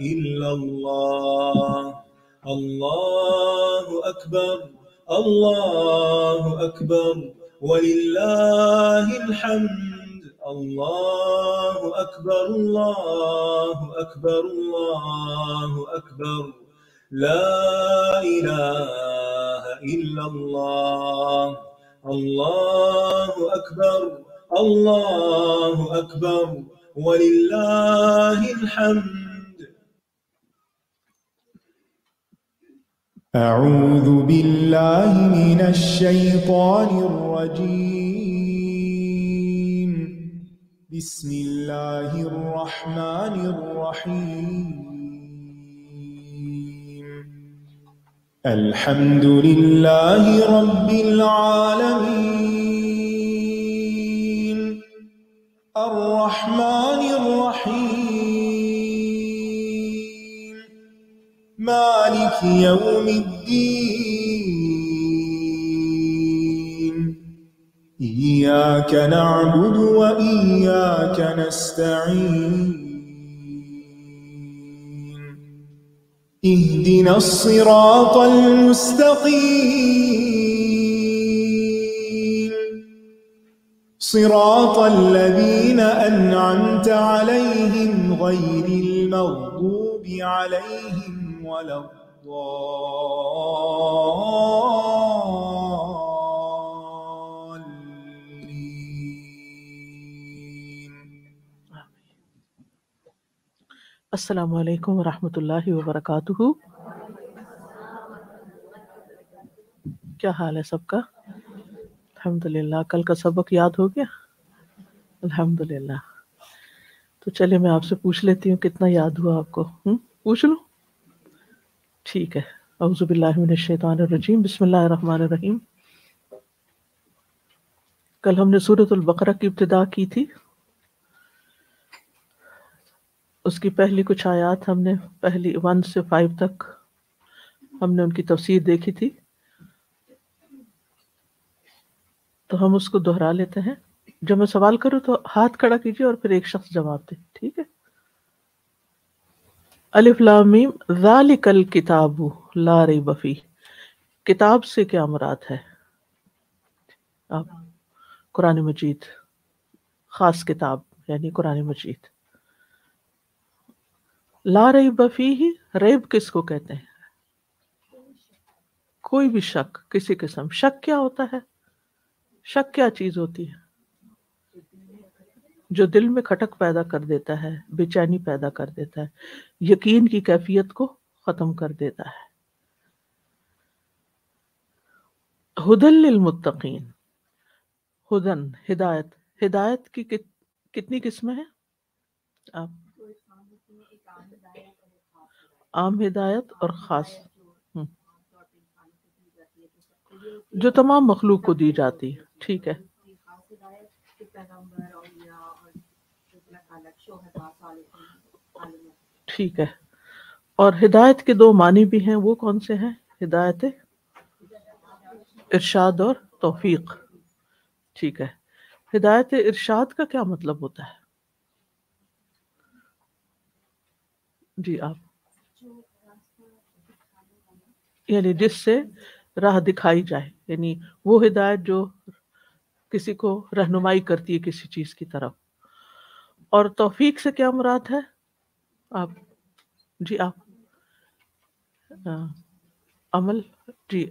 إلا الله الله أكبر الله أكبر ولله الحمد الله أكبر الله أكبر الله أكبر لا إله إلا الله الله أكبر الله أكبر ولله الحمد. أعوذ بالله من الشيطان الرجيم. بسم الله الرحمن الرحيم. الحمد لله رب العالمين الرحمن الرحيم مالك يوم الدين. إياك نعبد وإياك نستعين. اهدنا الصراط المستقيم صراط الذين أنعمت عليهم غير المغضوب عليهم ولا الضالين. السلام علیکم ورحمۃ اللہ وبرکاتہ. کیا حال ہے سب کا؟ الحمدللہ. کل کا سبق یاد ہو گیا؟ الحمدللہ. تو چلے میں آپ سے پوچھ لیتی ہوں کتنا یاد ہوا آپ کو. پوچھ لوں؟ ٹھیک ہے. اعوذ باللہ من الشیطان الرجیم. بسم اللہ الرحمن الرحیم. کل ہم نے سورۃ البقرہ کی ابتدا کی تھی. اس کی پہلی کچھ آیات ہم نے پہلی 1 سے 5 تک ہم نے ان کی تفسیر دیکھی تھی. تو ہم اس کو دہرا لیتے ہیں. جب میں سوال کروں تو ہاتھ کھڑا کیجیے اور پھر ایک شخص جواب دے. ٹھیک ہے؟ الف لام میم ذالک الکتاب لا ریب فیہ. کتاب سے کیا مراد ہے؟ آپ قرآن مجید، خاص کتاب یعنی قرآن مجید. لا ریب فیہ، ریب کس کو کہتے ہیں؟ کوئی بھی شک، کسی قسم. شک کیا ہوتا ہے؟ شک کیا چیز ہوتی ہے؟ جو دل میں کھٹک پیدا کر دیتا ہے، بے چینی پیدا کر دیتا ہے، یقین کی کیفیت کو ختم کر دیتا ہے. ہدی للمتقین. ہدن ہدایت. ہدایت کی کتنی قسمیں ہیں؟ آپ عام ہدایت اور خاص، جو تمام مخلوق کو دی جاتی ہے. ٹھیک ہے. ٹھیک ہے. اور ہدایت کے 2 معنی بھی ہیں. وہ کون سے ہیں؟ ہدایت ارشاد اور توفیق. ٹھیک ہے. ہدایت ارشاد کا کیا مطلب ہوتا ہے؟ جی آپ. یعنی جس سے راہ دکھائی جائے، یعنی وہ ہدایت جو کسی کو رہنمائی کرتی ہے کسی چیز کی طرف. اور توفیق سے کیا مراد ہے؟ آپ. جی آپ. عمل. جی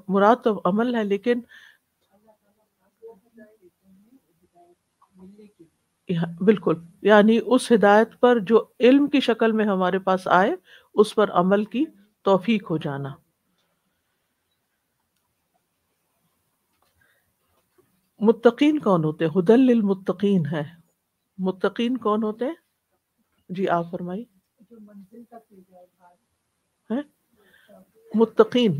مراد تو عمل ہے، لیکن بالکل یعنی اس ہدایت پر جو علم کی شکل میں ہمارے پاس آئے، اس پر عمل کی توفیق ہو جانا. متقین کون ہوتے ہیں؟ ہدی للمتقین ہے. متقین کون ہوتے ہیں؟ جی آپ فرمائیے. متقین.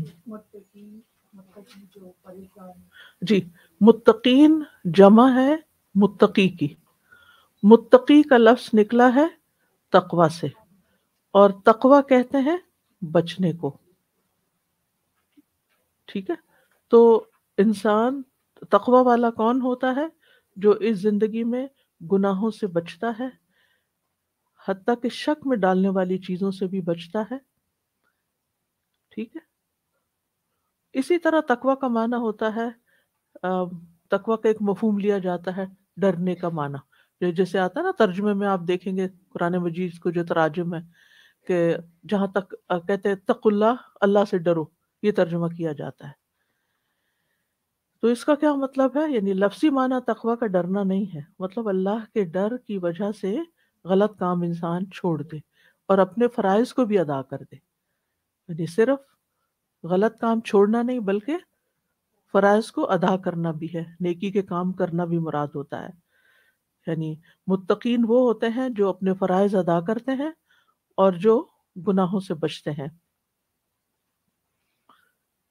جی متقین جمع ہے متقی کی. متقی کا لفظ نکلا ہے تقوی سے، اور تقوی کہتے ہیں بچنے کو. ٹھیک ہے. تو انسان تقوی والا کون ہوتا ہے؟ جو اس زندگی میں گناہوں سے بچتا ہے، حتیٰ کہ شک میں ڈالنے والی چیزوں سے بھی بچتا ہے. ٹھیک ہے. اسی طرح تقوی کا معنی ہوتا ہے، تقوی کا ایک مفہوم لیا جاتا ہے ڈرنے کا معنی، جیسے آتا ہے نا ترجمے میں، آپ دیکھیں گے قرآن مجید کو جو تراجم ہے کہ جہاں تک کہتے ہیں تق اللہ، اللہ سے ڈرو، یہ ترجمہ کیا جاتا ہے. تو اس کا کیا مطلب ہے؟ یعنی لفظی معنی تقوی کا ڈرنا نہیں ہے، مطلب اللہ کے ڈر کی وجہ سے غلط کام انسان چھوڑ دے اور اپنے فرائض کو بھی ادا کر دے. یعنی صرف غلط کام چھوڑنا نہیں بلکہ فرائض کو ادا کرنا بھی ہے، نیکی کے کام کرنا بھی مراد ہوتا ہے. یعنی متقین وہ ہوتے ہیں جو اپنے فرائض ادا کرتے ہیں اور جو گناہوں سے بچتے ہیں.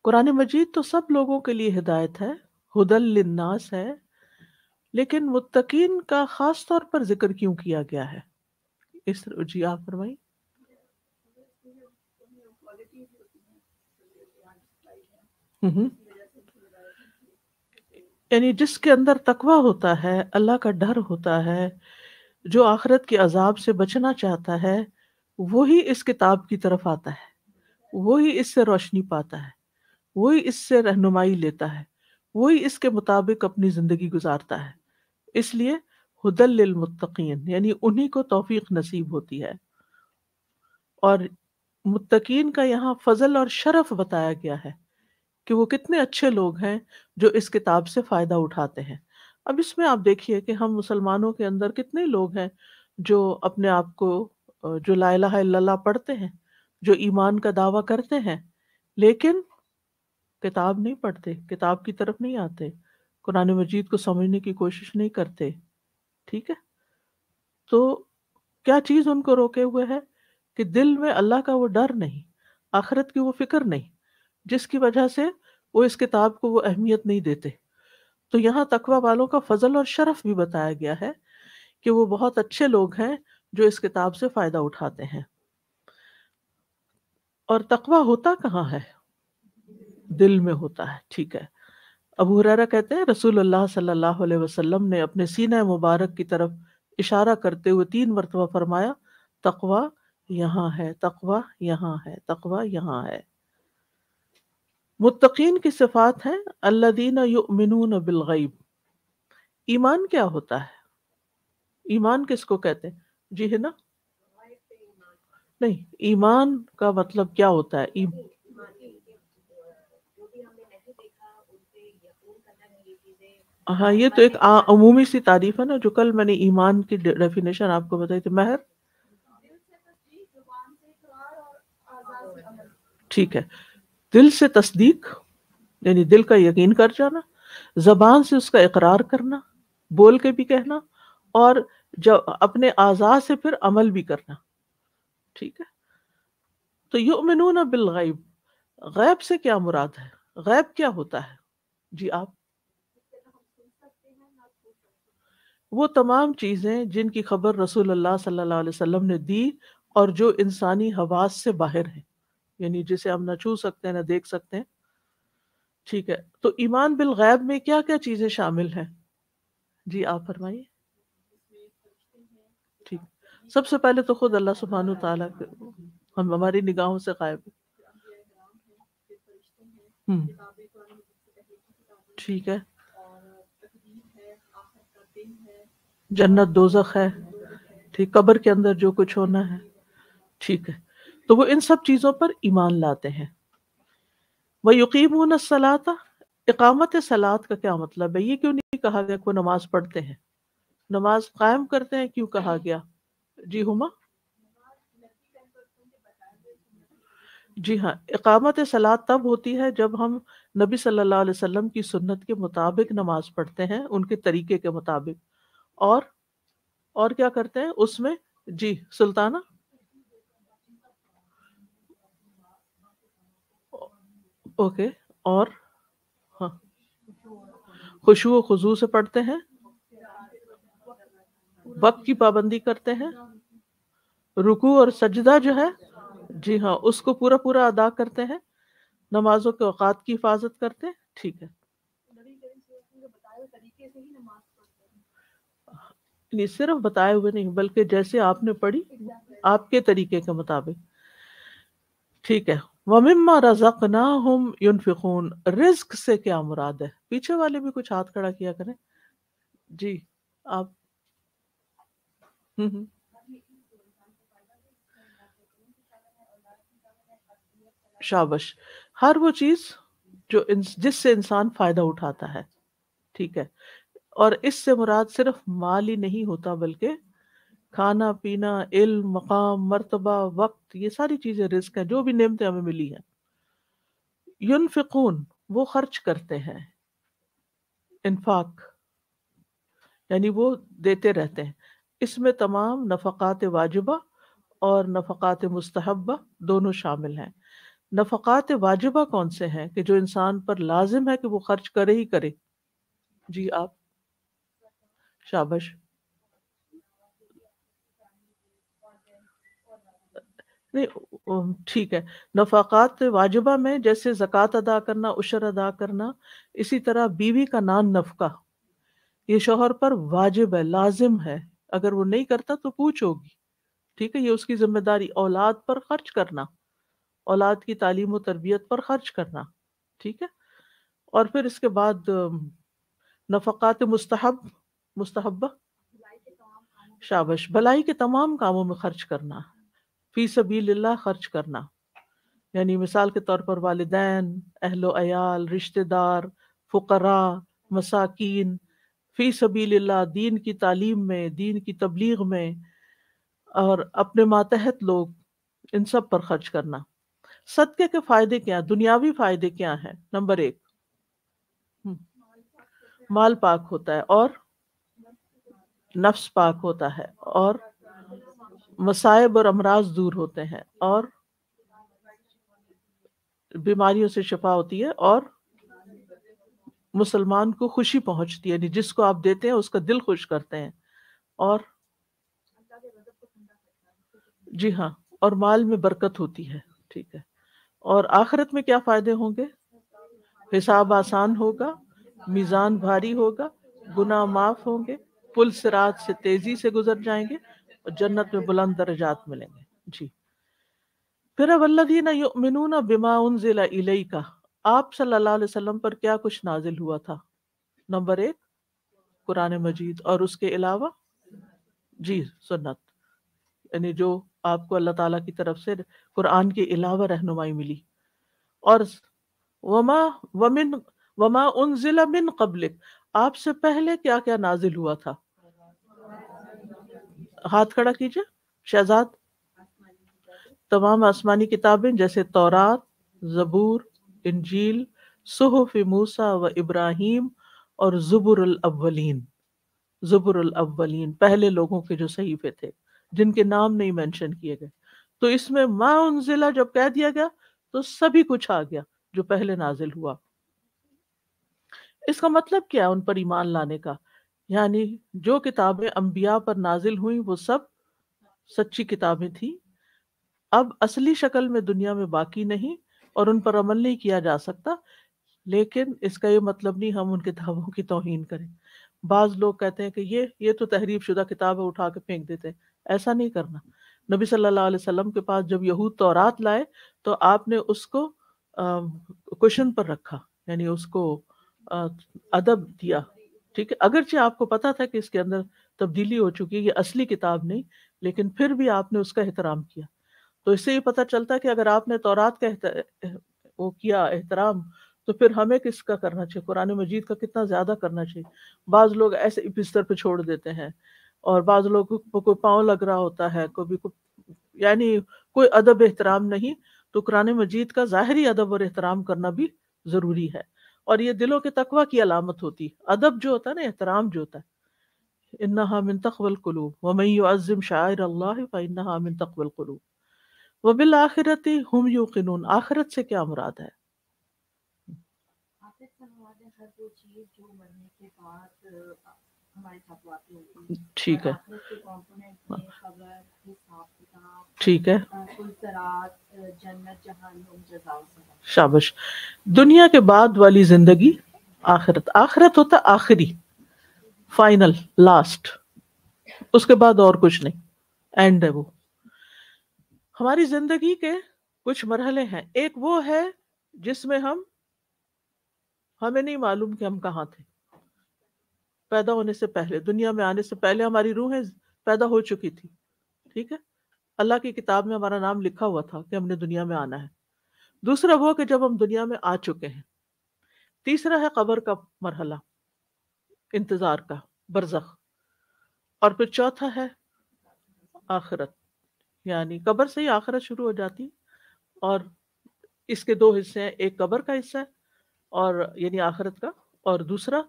قرآن مجید تو سب لوگوں کے لیے ہدایت ہے، ہدی للناس ہے، لیکن متقین کا خاص طور پر ذکر کیوں کیا گیا ہے؟ جی آپ فرمائیں. یعنی جس کے اندر تقویٰ ہوتا ہے، اللہ کا ڈر ہوتا ہے، جو آخرت کے عذاب سے بچنا چاہتا ہے، وہی اس کتاب کی طرف آتا ہے، وہی اس سے روشنی پاتا ہے، وہی اس سے رہنمائی لیتا ہے، وہی اس کے مطابق اپنی زندگی گزارتا ہے. اس لیے ہدی للمتقین، یعنی انہی کو توفیق نصیب ہوتی ہے. اور متقین کا یہاں فضل اور شرف بتایا گیا ہے کہ وہ کتنے اچھے لوگ ہیں جو اس کتاب سے فائدہ اٹھاتے ہیں. اب اس میں آپ دیکھیے کہ ہم مسلمانوں کے اندر کتنے لوگ ہیں جو اپنے آپ کو جو لا الہ الا اللہ پڑھتے ہیں، جو ایمان کا دعویٰ کرتے ہیں، لیکن کتاب نہیں پڑھتے، کتاب کی طرف نہیں آتے، قرآن مجید کو سمجھنے کی کوشش نہیں کرتے. ٹھیک ہے. تو کیا چیز ان کو روکے ہوئے ہے؟ کہ دل میں اللہ کا وہ ڈر نہیں، آخرت کی وہ فکر نہیں، جس کی وجہ سے وہ اس کتاب کو وہ اہمیت نہیں دیتے. تو یہاں تقوی والوں کا فضل اور شرف بھی بتایا گیا ہے کہ وہ بہت اچھے لوگ ہیں جو اس کتاب سے فائدہ اٹھاتے ہیں. اور تقوی ہوتا کہاں ہے؟ دل میں ہوتا ہے. ٹھیک ہے. ابو ہریرہ کہتے ہیں رسول اللہ صلی اللہ علیہ وسلم نے اپنے سینہ مبارک کی طرف اشارہ کرتے ہوئے 3 مرتبہ فرمایا، تقوی یہاں ہے، تقوی یہاں ہے، تقوی یہاں ہے. متقین کی صفات ہیں الذین یؤمنون بالغیب. ایمان کیا ہوتا ہے؟ ایمان کس کو کہتے ہیں؟ جی ہے نا؟ نہیں، ایمان کا مطلب کیا ہوتا ہے؟ ہاں، یہ تو ایک عمومی سی تعریف ہے نا، جو کل میں نے ایمان کی ڈیفینیشن آپ کو بتائی تھی. مہر؟ ٹھیک ہے. دل سے تصدیق، یعنی دل کا یقین کر جانا، زبان سے اس کا اقرار کرنا، بول کے بھی کہنا، اور جو اپنے اعضاء سے پھر عمل بھی کرنا. ٹھیک ہے. تو یؤمنون بالغیب، غیب سے کیا مراد ہے؟ غیب کیا ہوتا ہے؟ جی آپ. وہ تمام چیزیں جن کی خبر رسول اللہ صلی اللہ علیہ وسلم نے دی اور جو انسانی حواس سے باہر ہیں، یعنی جسے ہم نہ چھو سکتے ہیں نہ دیکھ سکتے ہیں. ٹھیک ہے. تو ایمان بالغیب میں کیا کیا چیزیں شامل ہیں؟ جی آپ فرمائیے. ٹھیک. سب سے پہلے تو خود اللہ سبحانہ وتعالیٰ ہم ہماری نگاہوں سے غائب ہے. ٹھیک ہے. جنت دوزخ ہے. ٹھیک. قبر کے اندر جو کچھ ہونا ہے. ٹھیک ہے. تو وہ ان سب چیزوں پر ایمان لاتے ہیں. وَيُقِيمُونَ الصَّلَاةَ، اقامت صلاۃ کا کیا مطلب ہے؟ یہ کیوں نہیں کہا گیا کہ وہ نماز پڑھتے ہیں؟ نماز قائم کرتے ہیں کیوں کہا گیا؟ جی ہما. جی ہاں، اقامت صلاۃ تب ہوتی ہے جب ہم نبی صلی اللہ علیہ وسلم کی سنت کے مطابق نماز پڑھتے ہیں، ان کے طریقے کے مطابق. اور کیا کرتے ہیں اس میں؟ جی سلطانہ. اوکے. اور ہاں، خشوع و خضوع سے پڑھتے ہیں، وقت کی پابندی کرتے ہیں، رکوع اور سجدہ جو ہے جی ہاں اس کو پورا پورا ادا کرتے ہیں، نمازوں کے اوقات کی حفاظت کرتے ہیں. ٹھیک ہے. نہیں صرف بتائے ہوئے نہیں بلکہ جیسے آپ نے پڑھی آپ کے طریقے کے مطابق. ٹھیک ہے. وَمِمَّا رَزَقْنَاهُمْ يُنْفِقُونَ. رزق سے کیا مراد ہے؟ پیچھے والے بھی کچھ ہاتھ کھڑا کیا کریں. جی آپ. شابش. ہر وہ چیز جو جس سے انسان فائدہ اٹھاتا ہے. ٹھیک ہے. اور اس سے مراد صرف مال ہی نہیں ہوتا بلکہ کھانا پینا، علم، مقام، مرتبہ، وقت، یہ ساری چیزیں رزق ہیں جو بھی نعمتیں ہمیں ملی ہیں. ينفقون وہ خرچ کرتے ہیں. انفاق یعنی وہ دیتے رہتے ہیں. اس میں تمام نفقات واجبہ اور نفقات مستحبہ دونوں شامل ہیں. نفقات واجبہ کون سے ہیں کہ جو انسان پر لازم ہے کہ وہ خرچ کرے ہی کرے. جی آپ. شابش. نہیں ٹھیک ہے. نفقات واجبہ میں جیسے زکوٰۃ ادا کرنا، عشر ادا کرنا، اسی طرح بیوی کا نان نفقہ یہ شوہر پر واجب ہے، لازم ہے. اگر وہ نہیں کرتا تو پوچھ ہوگی. ٹھیک ہے. یہ اس کی ذمہ داری. اولاد پر خرچ کرنا، اولاد کی تعلیم و تربیت پر خرچ کرنا. ٹھیک ہے. اور پھر اس کے بعد نفقات مستحبہ. شابش. بھلائی کے تمام کاموں میں خرچ کرنا، فی سبیل اللہ خرچ کرنا. یعنی مثال کے طور پر والدین، اہل و عیال، رشتہ دار، فقراء، مساکین، فی سبیل اللہ دین کی تعلیم میں، دین کی تبلیغ میں، اور اپنے ماتحت لوگ، ان سب پر خرچ کرنا. صدقے کے فائدے کیا ہیں؟ دنیاوی فائدے کیا ہیں؟ نمبر 1 مال پاک ہوتا ہے، اور نفس پاک ہوتا ہے، اور مصائب اور امراض دور ہوتے ہیں، اور بیماریوں سے شفا ہوتی ہے، اور مسلمان کو خوشی پہنچتی ہے. یعنی جس کو آپ دیتے ہیں اس کا دل خوش کرتے ہیں. اور جی ہاں، اور مال میں برکت ہوتی ہے. ٹھیک ہے. اور آخرت میں کیا فائدے ہوں گے؟ حساب آسان ہوگا، میزان بھاری ہوگا، گناہ معاف ہوں گے، پل صراط سے تیزی سے گزر جائیں گے، اور جنت میں بلند درجات ملیں گے. جی. پھر والذین یؤمنون بما انزل الیک. آپ صلی اللہ علیہ وسلم پر کیا کچھ نازل ہوا تھا؟ نمبر 1 قرآن مجید، اور اس کے علاوہ جی سنت، یعنی جو آپ کو اللہ تعالیٰ کی طرف سے قرآن کے علاوہ رہنمائی ملی. اور وما انزل من قبلک. آپ سے پہلے کیا کیا نازل ہوا تھا؟ ہاتھ کھڑا کیجئے. شہزاد. تمام آسمانی کتابیں جیسے تورات، زبور، انجیل، صحف موسیٰ و ابراہیم، اور زبر الاولین. زبر الاولین پہلے لوگوں کے جو صحیفے تھے جن کے نام نہیں مینشن کیے گئے. تو اس میں ما انزلہ جب کہہ دیا گیا تو سبھی کچھ آ گیا جو پہلے نازل ہوا. اس کا مطلب کیا ہے ان پر ایمان لانے کا؟ یعنی جو کتابیں انبیاء پر نازل ہوئیں وہ سب سچی کتابیں تھیں، اب اصلی شکل میں دنیا میں باقی نہیں، اور ان پر عمل نہیں کیا جا سکتا. لیکن اس کا یہ مطلب نہیں ہم ان کتابوں کی توہین کریں. بعض لوگ کہتے ہیں کہ یہ تو تحریف شدہ کتاب ہے، اٹھا کے پھینک دیتے ہیں. ایسا نہیں کرنا. نبی صلی اللہ علیہ وسلم کے پاس جب یہود تورات لائے تو آپ نے اس کو کوشچن پر رکھا، یعنی اس کو ادب دیا. ٹھیک ہے. اگرچہ آپ کو پتا تھا کہ اس کے اندر تبدیلی ہو چکی ہے، یہ اصلی کتاب نہیں، لیکن پھر بھی آپ نے اس کا احترام کیا. تو اس سے یہ پتہ چلتا ہے کہ اگر آپ نے تورات کا وہ کیا احترام تو پھر ہمیں کس کا کرنا چاہیے؟ قرآن مجید کا کتنا زیادہ کرنا چاہیے. بعض لوگ ایسے ہی بستر پہ چھوڑ دیتے ہیں، اور بعض لوگوں کو کوئی پاؤں لگ رہا ہوتا ہے، یعنی کوئی ادب احترام نہیں. تو قرآن مجید کا ظاہری ادب اور احترام کرنا بھی ضروری ہے، اور یہ دلوں کے تقویٰ کی علامت ہوتی. ادب جو ہوتا ہے نا، احترام جو ہوتا ہے، انہا من تقوی القلوب ومن یعظم شعائر اللہ فانہا من تقوی القلوب وبالآخرۃ ہم یوقنون. آخرت سے کیا مراد ہے؟ ٹھیک ہے، ٹھیک ہے. شابش. دنیا کے بعد والی زندگی آخرت. آخرت ہوتا آخری، فائنل، لاسٹ. اس کے بعد اور کچھ نہیں، اینڈ ہے وہ. ہماری زندگی کے کچھ مرحلے ہیں. ایک وہ ہے جس میں ہمیں نہیں معلوم کہ ہم کہاں تھے. پیدا ہونے سے پہلے، دنیا میں آنے سے پہلے ہماری روحیں پیدا ہو چکی تھی. ٹھیک ہے، اللہ کی کتاب میں ہمارا نام لکھا ہوا تھا کہ ہم نے دنیا میں آنا ہے. دوسرا وہ کہ جب ہم دنیا میں آ چکے ہیں. تیسرا ہے قبر کا مرحلہ، انتظار کا، برزخ. اور پھر چوتھا ہے آخرت، یعنی قبر سے ہی آخرت شروع ہو جاتی. اور اس کے دو حصے ہیں، ایک قبر کا حصہ ہے اور یعنی آخرت کا، اور دوسرا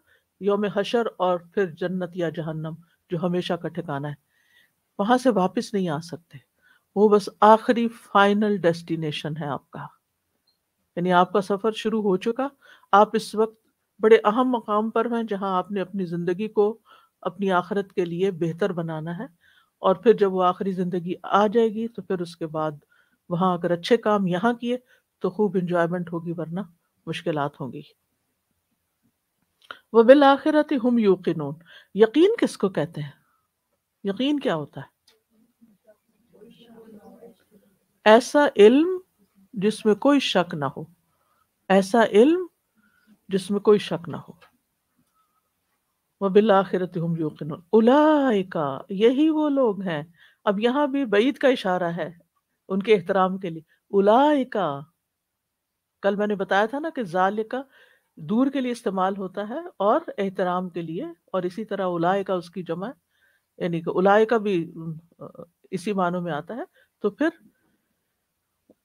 یوم حشر اور پھر جنت یا جہنم جو ہمیشہ کا ٹھکانہ ہے. وہاں سے واپس نہیں آ سکتے، وہ بس آخری فائنل ڈیسٹینیشن ہے آپ کا. یعنی آپ کا سفر شروع ہو چکا. آپ اس وقت بڑے اہم مقام پر ہیں جہاں آپ نے اپنی زندگی کو اپنی آخرت کے لیے بہتر بنانا ہے. اور پھر جب وہ آخری زندگی آ جائے گی تو پھر اس کے بعد وہاں اگر اچھے کام یہاں کیے تو خوب انجوائمنٹ ہوگی، ورنہ مشکلات ہوں گی. وَبِالْآخِرَةِ هُمْ يُوقِنُونَ. یقین کس کو کہتے ہیں؟ یقین کیا ہوتا ہے؟ ایسا علم جس میں کوئی شک نہ ہو، ایسا علم جس میں کوئی شک نہ ہو. وَبِالْآخِرَةِ هُمْ يُوقِنُونَ. اولئک، یہی وہ لوگ ہیں. اب یہاں بھی بعید کا اشارہ ہے ان کے احترام کے لیے. اولئک، کل میں نے بتایا تھا نا کہ ذالک دور کے لیے استعمال ہوتا ہے اور احترام کے لیے، اور اسی طرح اولئک اس کی جمع ہے، یعنی کہ اولئک بھی اسی معنوں میں آتا ہے. تو پھر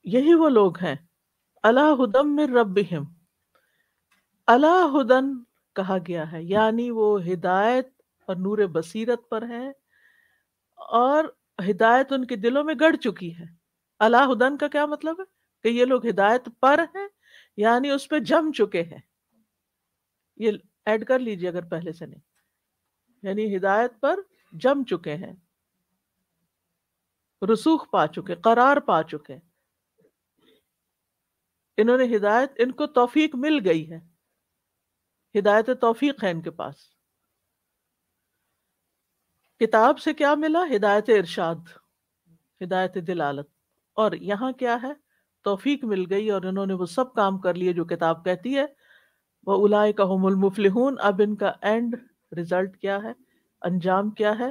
یہی وہ لوگ ہیں علی ھدی من ربہم. علی ھدی کہا گیا ہے یعنی وہ ہدایت اور نور بصیرت پر ہیں، اور ہدایت ان کے دلوں میں گڑ چکی ہے. علی ھدی کا کیا مطلب ہے؟ کہ یہ لوگ ہدایت پر ہیں، یعنی اس پہ جم چکے ہیں. یہ ایڈ کر لیجئے اگر پہلے سے نہیں، یعنی ہدایت پر جم چکے ہیں، رسوخ پا چکے، قرار پا چکے. انہوں نے ہدایت، ان کو توفیق مل گئی ہے، ہدایت توفیق ہے ان کے پاس. کتاب سے کیا ملا؟ ہدایت ارشاد، ہدایت دلالت. اور یہاں کیا ہے؟ توفیق مل گئی اور انہوں نے وہ سب کام کر لیے جو کتاب کہتی ہے. وَأُولَئِكَ هُمُ الْمُفْلِحُونَ. اب ان کا اینڈ ریزلٹ کیا ہے، انجام کیا ہے؟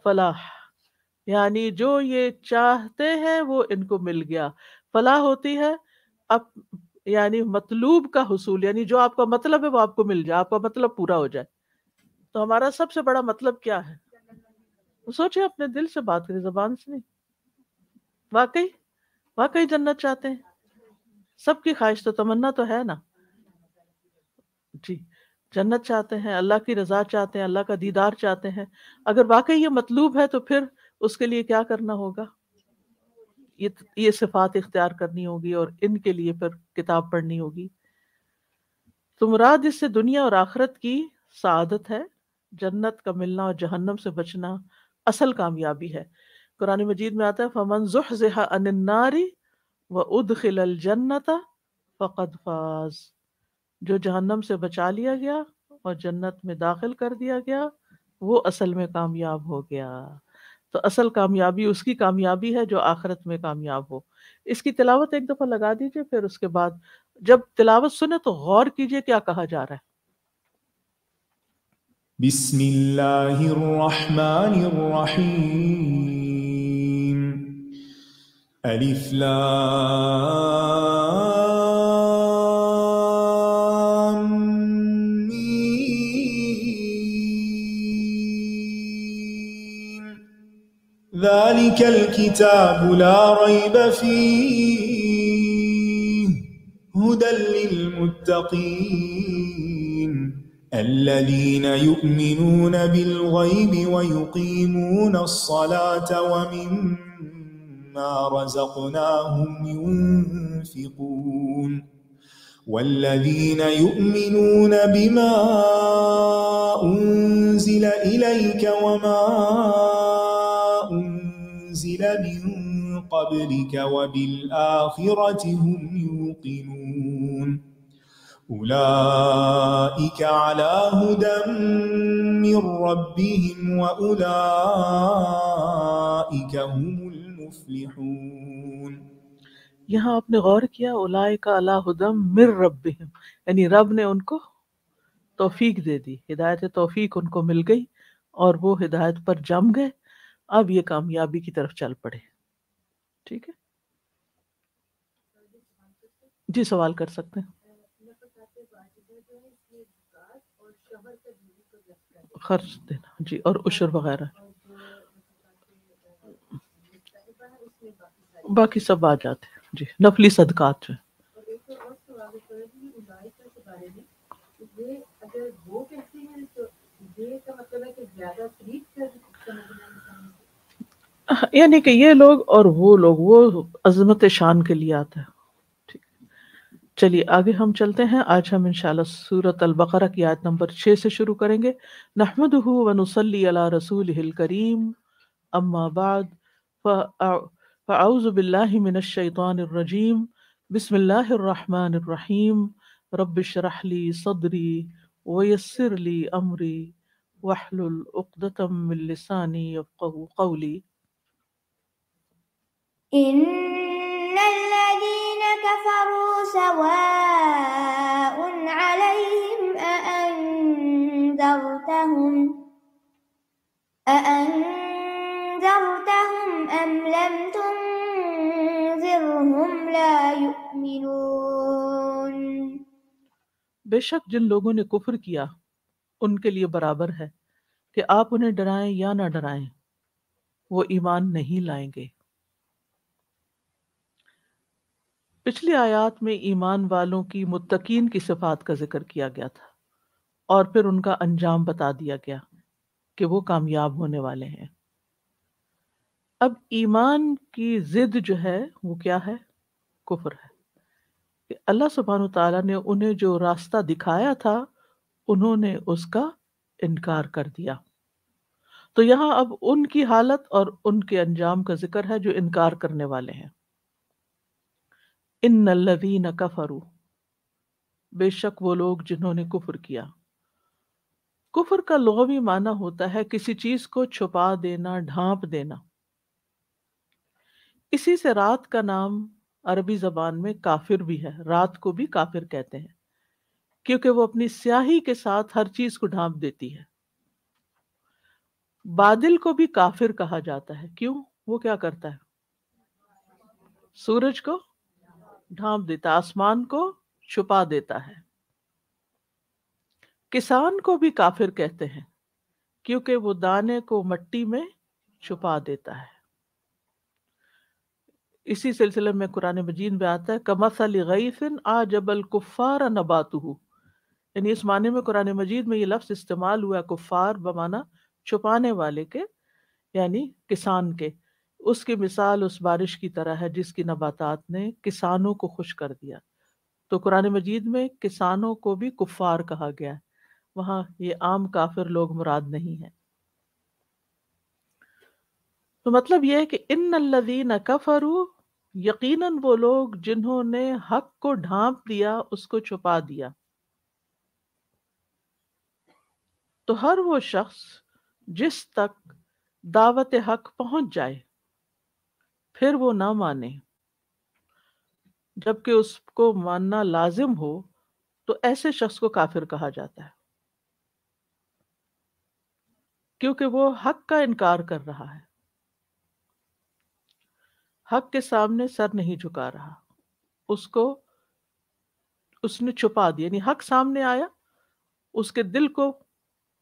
فلاح، یعنی جو یہ چاہتے ہیں وہ ان کو مل گیا. فلاح ہوتی ہے اب یعنی مطلوب کا حصول، یعنی جو آپ کا مطلب ہے وہ آپ کو مل جائے، آپ کا مطلب پورا ہو جائے. تو ہمارا سب سے بڑا مطلب کیا ہے؟ سوچیں، اپنے دل سے بات کریں، زبان سے نہیں. واقعی جنت چاہتے ہیں؟ سب کی خواہش تو، تمنا تو ہے نا. جی، جنت چاہتے ہیں، اللہ کی رضا چاہتے ہیں، اللہ کا دیدار چاہتے ہیں. اگر واقعی یہ مطلوب ہے تو پھر اس کے لیے کیا کرنا ہوگا؟ یہ صفات اختیار کرنی ہوگی اور ان کے لیے پھر کتاب پڑھنی ہوگی. تو مراد اس سے دنیا اور آخرت کی سعادت ہے. جنت کا ملنا اور جہنم سے بچنا اصل کامیابی ہے. قرآن مجید میں آتا ہے فَمَنْ زُحْزِحَ عَنِ النَّارِ وَأُدْخِلَ الْجَنَّةَ فَقَدْ فَازَ. جو جہنم سے بچا لیا گیا اور جنت میں داخل کر دیا گیا وہ اصل میں کامیاب ہو گیا. تو اصل کامیابی اس کی کامیابی ہے جو آخرت میں کامیاب ہو. اس کی تلاوت ایک دفعہ لگا دیجئے، پھر اس کے بعد جب تلاوت سنیں تو غور کیجئے کیا کہا جا رہا ہے. بسم اللہ الرحمن الرحیم. الف لام میم. ذلك الكتاب لا ريب فيه هدى للمتقين الذين يؤمنون بالغيب ويقيمون الصلاة ومما رزقناهم ينفقون والذين يؤمنون بما أنزل إليك وما أنزل من قبلك وبالآخرة هم يوقنون أولئك على هدى من ربهم وأولئك هم المفلحون. یہاں آپ نے غور کیا اولئک علی ھدی من ربہم، یعنی رب نے ان کو توفیق دے دی، ہدایت توفیق ان کو مل گئی اور وہ ہدایت پر جم گئے، اب یہ کامیابی کی طرف چل پڑے. ٹھیک ہے جی، سوال کر سکتے ہیں. خرچ دینا جی، اور عشر وغیرہ باقی سب آ جاتے ہیں جی، نفلی صدقات جو ہیں. یعنی کہ یہ لوگ اور وہ لوگ، وہ عظمت شان کے لیے آتا ہے. ٹھیک. چلیے آگے ہم چلتے ہیں. آج ہم انشاءاللہ سورۃ البقرہ کی آیت نمبر 6 سے شروع کریں گے. نحمدہ ونصلی علی رسولہ الکریم، اما بعد فاعوذ باللہ من الشیطان الرجیم، بسم اللہ الرحمن الرحیم. رب اشرح لی صدری ویسر لی امری واحلل عقدۃ من لسانی یفقہوا قولی. إن الذين كفروا سواء عليهم أأنذرتهم أم لم تنذرهم لا يؤمنون. بے شک جن لوگوں نے کفر کیا ان کے لیے برابر ہے کہ آپ انہیں ڈرائیں یا نہ ڈرائیں، وہ ایمان نہیں لائیں گے. پچھلی آیات میں ایمان والوں کی متقین کی صفات کا ذکر کیا گیا تھا اور پھر ان کا انجام بتا دیا گیا کہ وہ کامیاب ہونے والے ہیں. اب ایمان کی ضد جو ہے وہ کیا ہے؟ کفر ہے. کہ اللہ سبحانہ تعالیٰ نے انہیں جو راستہ دکھایا تھا انہوں نے اس کا انکار کر دیا. تو یہاں اب ان کی حالت اور ان کے انجام کا ذکر ہے جو انکار کرنے والے ہیں. ان الذین کفروا، بے شک وہ لوگ جنہوں نے کفر کیا. کفر کا لغوی معنی ہوتا ہے کسی چیز کو چھپا دینا، ڈھانپ دینا. اسی سے رات کا نام عربی زبان میں کافر بھی ہے. رات کو بھی کافر کہتے ہیں کیونکہ وہ اپنی سیاہی کے ساتھ ہر چیز کو ڈھانپ دیتی ہے. بادل کو بھی کافر کہا جاتا ہے. کیوں؟ وہ کیا کرتا ہے؟ سورج کو ڈھانپ دیتا، آسمان کو چھپا دیتا ہے. کسان کو بھی کافر کہتے ہیں کیونکہ وہ دانے کو مٹی میں چھپا دیتا ہے. اسی سلسلے میں قرآن مجید میں آتا ہے کمثل غیث اعجب الکفار نباتہ، یعنی اس معنی میں قرآن مجید میں یہ لفظ استعمال ہوا ہے کفار بمعنی چھپانے والے کے، یعنی کسان کے. اس کی مثال اس بارش کی طرح ہے جس کی نباتات نے کسانوں کو خوش کر دیا. تو قرآن مجید میں کسانوں کو بھی کفار کہا گیا ہے، وہاں یہ عام کافر لوگ مراد نہیں ہے. تو مطلب یہ ہے کہ ان الذین کفروا، یقیناً وہ لوگ جنہوں نے حق کو ڈھانپ دیا، اس کو چھپا دیا. تو ہر وہ شخص جس تک دعوت حق پہنچ جائے پھر وہ نہ مانے جبکہ اس کو ماننا لازم ہو، تو ایسے شخص کو کافر کہا جاتا ہے کیونکہ وہ حق کا انکار کر رہا ہے، حق کے سامنے سر نہیں جھکا رہا، اس نے چھپا دیا. یعنی حق سامنے آیا، اس کے دل کو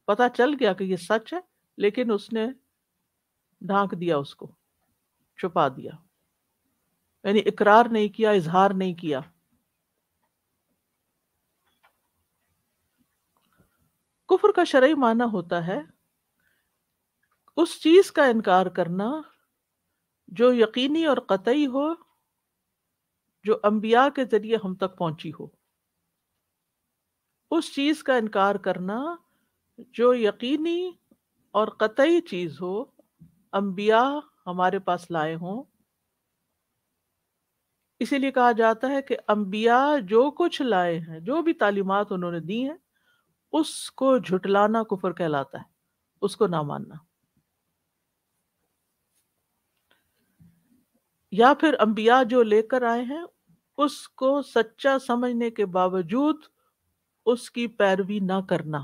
پتا چل گیا کہ یہ سچ ہے، لیکن اس نے ڈھانک دیا، اس کو چھپا دیا، یعنی اقرار نہیں کیا، اظہار نہیں کیا. کفر کا شرعی معنی ہوتا ہے اس چیز کا انکار کرنا جو یقینی اور قطعی ہو، جو انبیاء کے ذریعے ہم تک پہنچی ہو. اس چیز کا انکار کرنا جو یقینی اور قطعی چیز ہو، انبیاء ہمارے پاس لائے ہوں، اسی لیے کہا جاتا ہے کہ انبیاء جو کچھ لائے ہیں، جو بھی تعلیمات انہوں نے دی ہیں، اس کو جھٹلانا کفر کہلاتا ہے، اس کو نہ ماننا. یا پھر انبیاء جو لے کر آئے ہیں اس کو سچا سمجھنے کے باوجود اس کی پیروی نہ کرنا.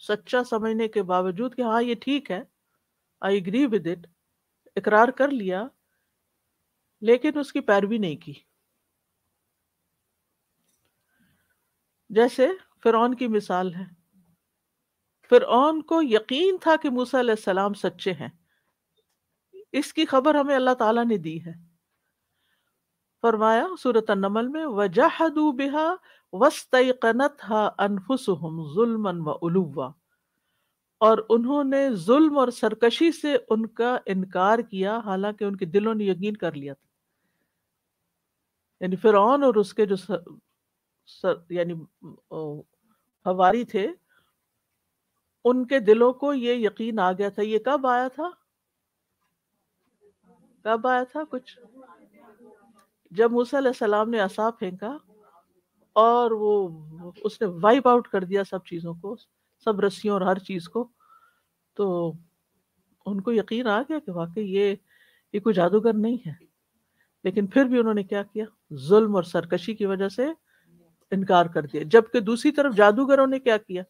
سچا سمجھنے کے باوجود کہ ہاں یہ ٹھیک ہے، آئی اگری ود اٹ، اقرار کر لیا، لیکن اس کی پیروی نہیں کی. جیسے فرعون کی مثال ہے. فرعون کو یقین تھا کہ موسیٰ علیہ السلام سچے ہیں، اس کی خبر ہمیں اللہ تعالیٰ نے دی ہے. فرمایا سورۃ النمل میں وَجَحَدُوا بِهَا وَاسْتَيْقَنَتْهَا أَنفُسُهُمْ ظُلْمًا وَعُلُوًّا، اور انہوں نے ظلم اور سرکشی سے ان کا انکار کیا حالانکہ ان کے دلوں نے یقین کر لیا تھا. یعنی فرعون اور اس کے جو یعنی حواری تھے، ان کے دلوں کو یہ یقین آ گیا تھا. یہ کب آیا تھا؟ کب آیا تھا؟ کچھ جب موسیٰ علیہ السلام نے عصا پھینکا اور وہ اس نے وائپ آؤٹ کر دیا سب چیزوں کو، سب رسیوں اور ہر چیز کو، تو ان کو یقین آ گیا کہ واقعی یہ کوئی جادوگر نہیں ہے. لیکن پھر بھی انہوں نے کیا کیا؟ ظلم اور سرکشی کی وجہ سے انکار کر دیا. جبکہ دوسری طرف جادوگروں نے کیا کیا؟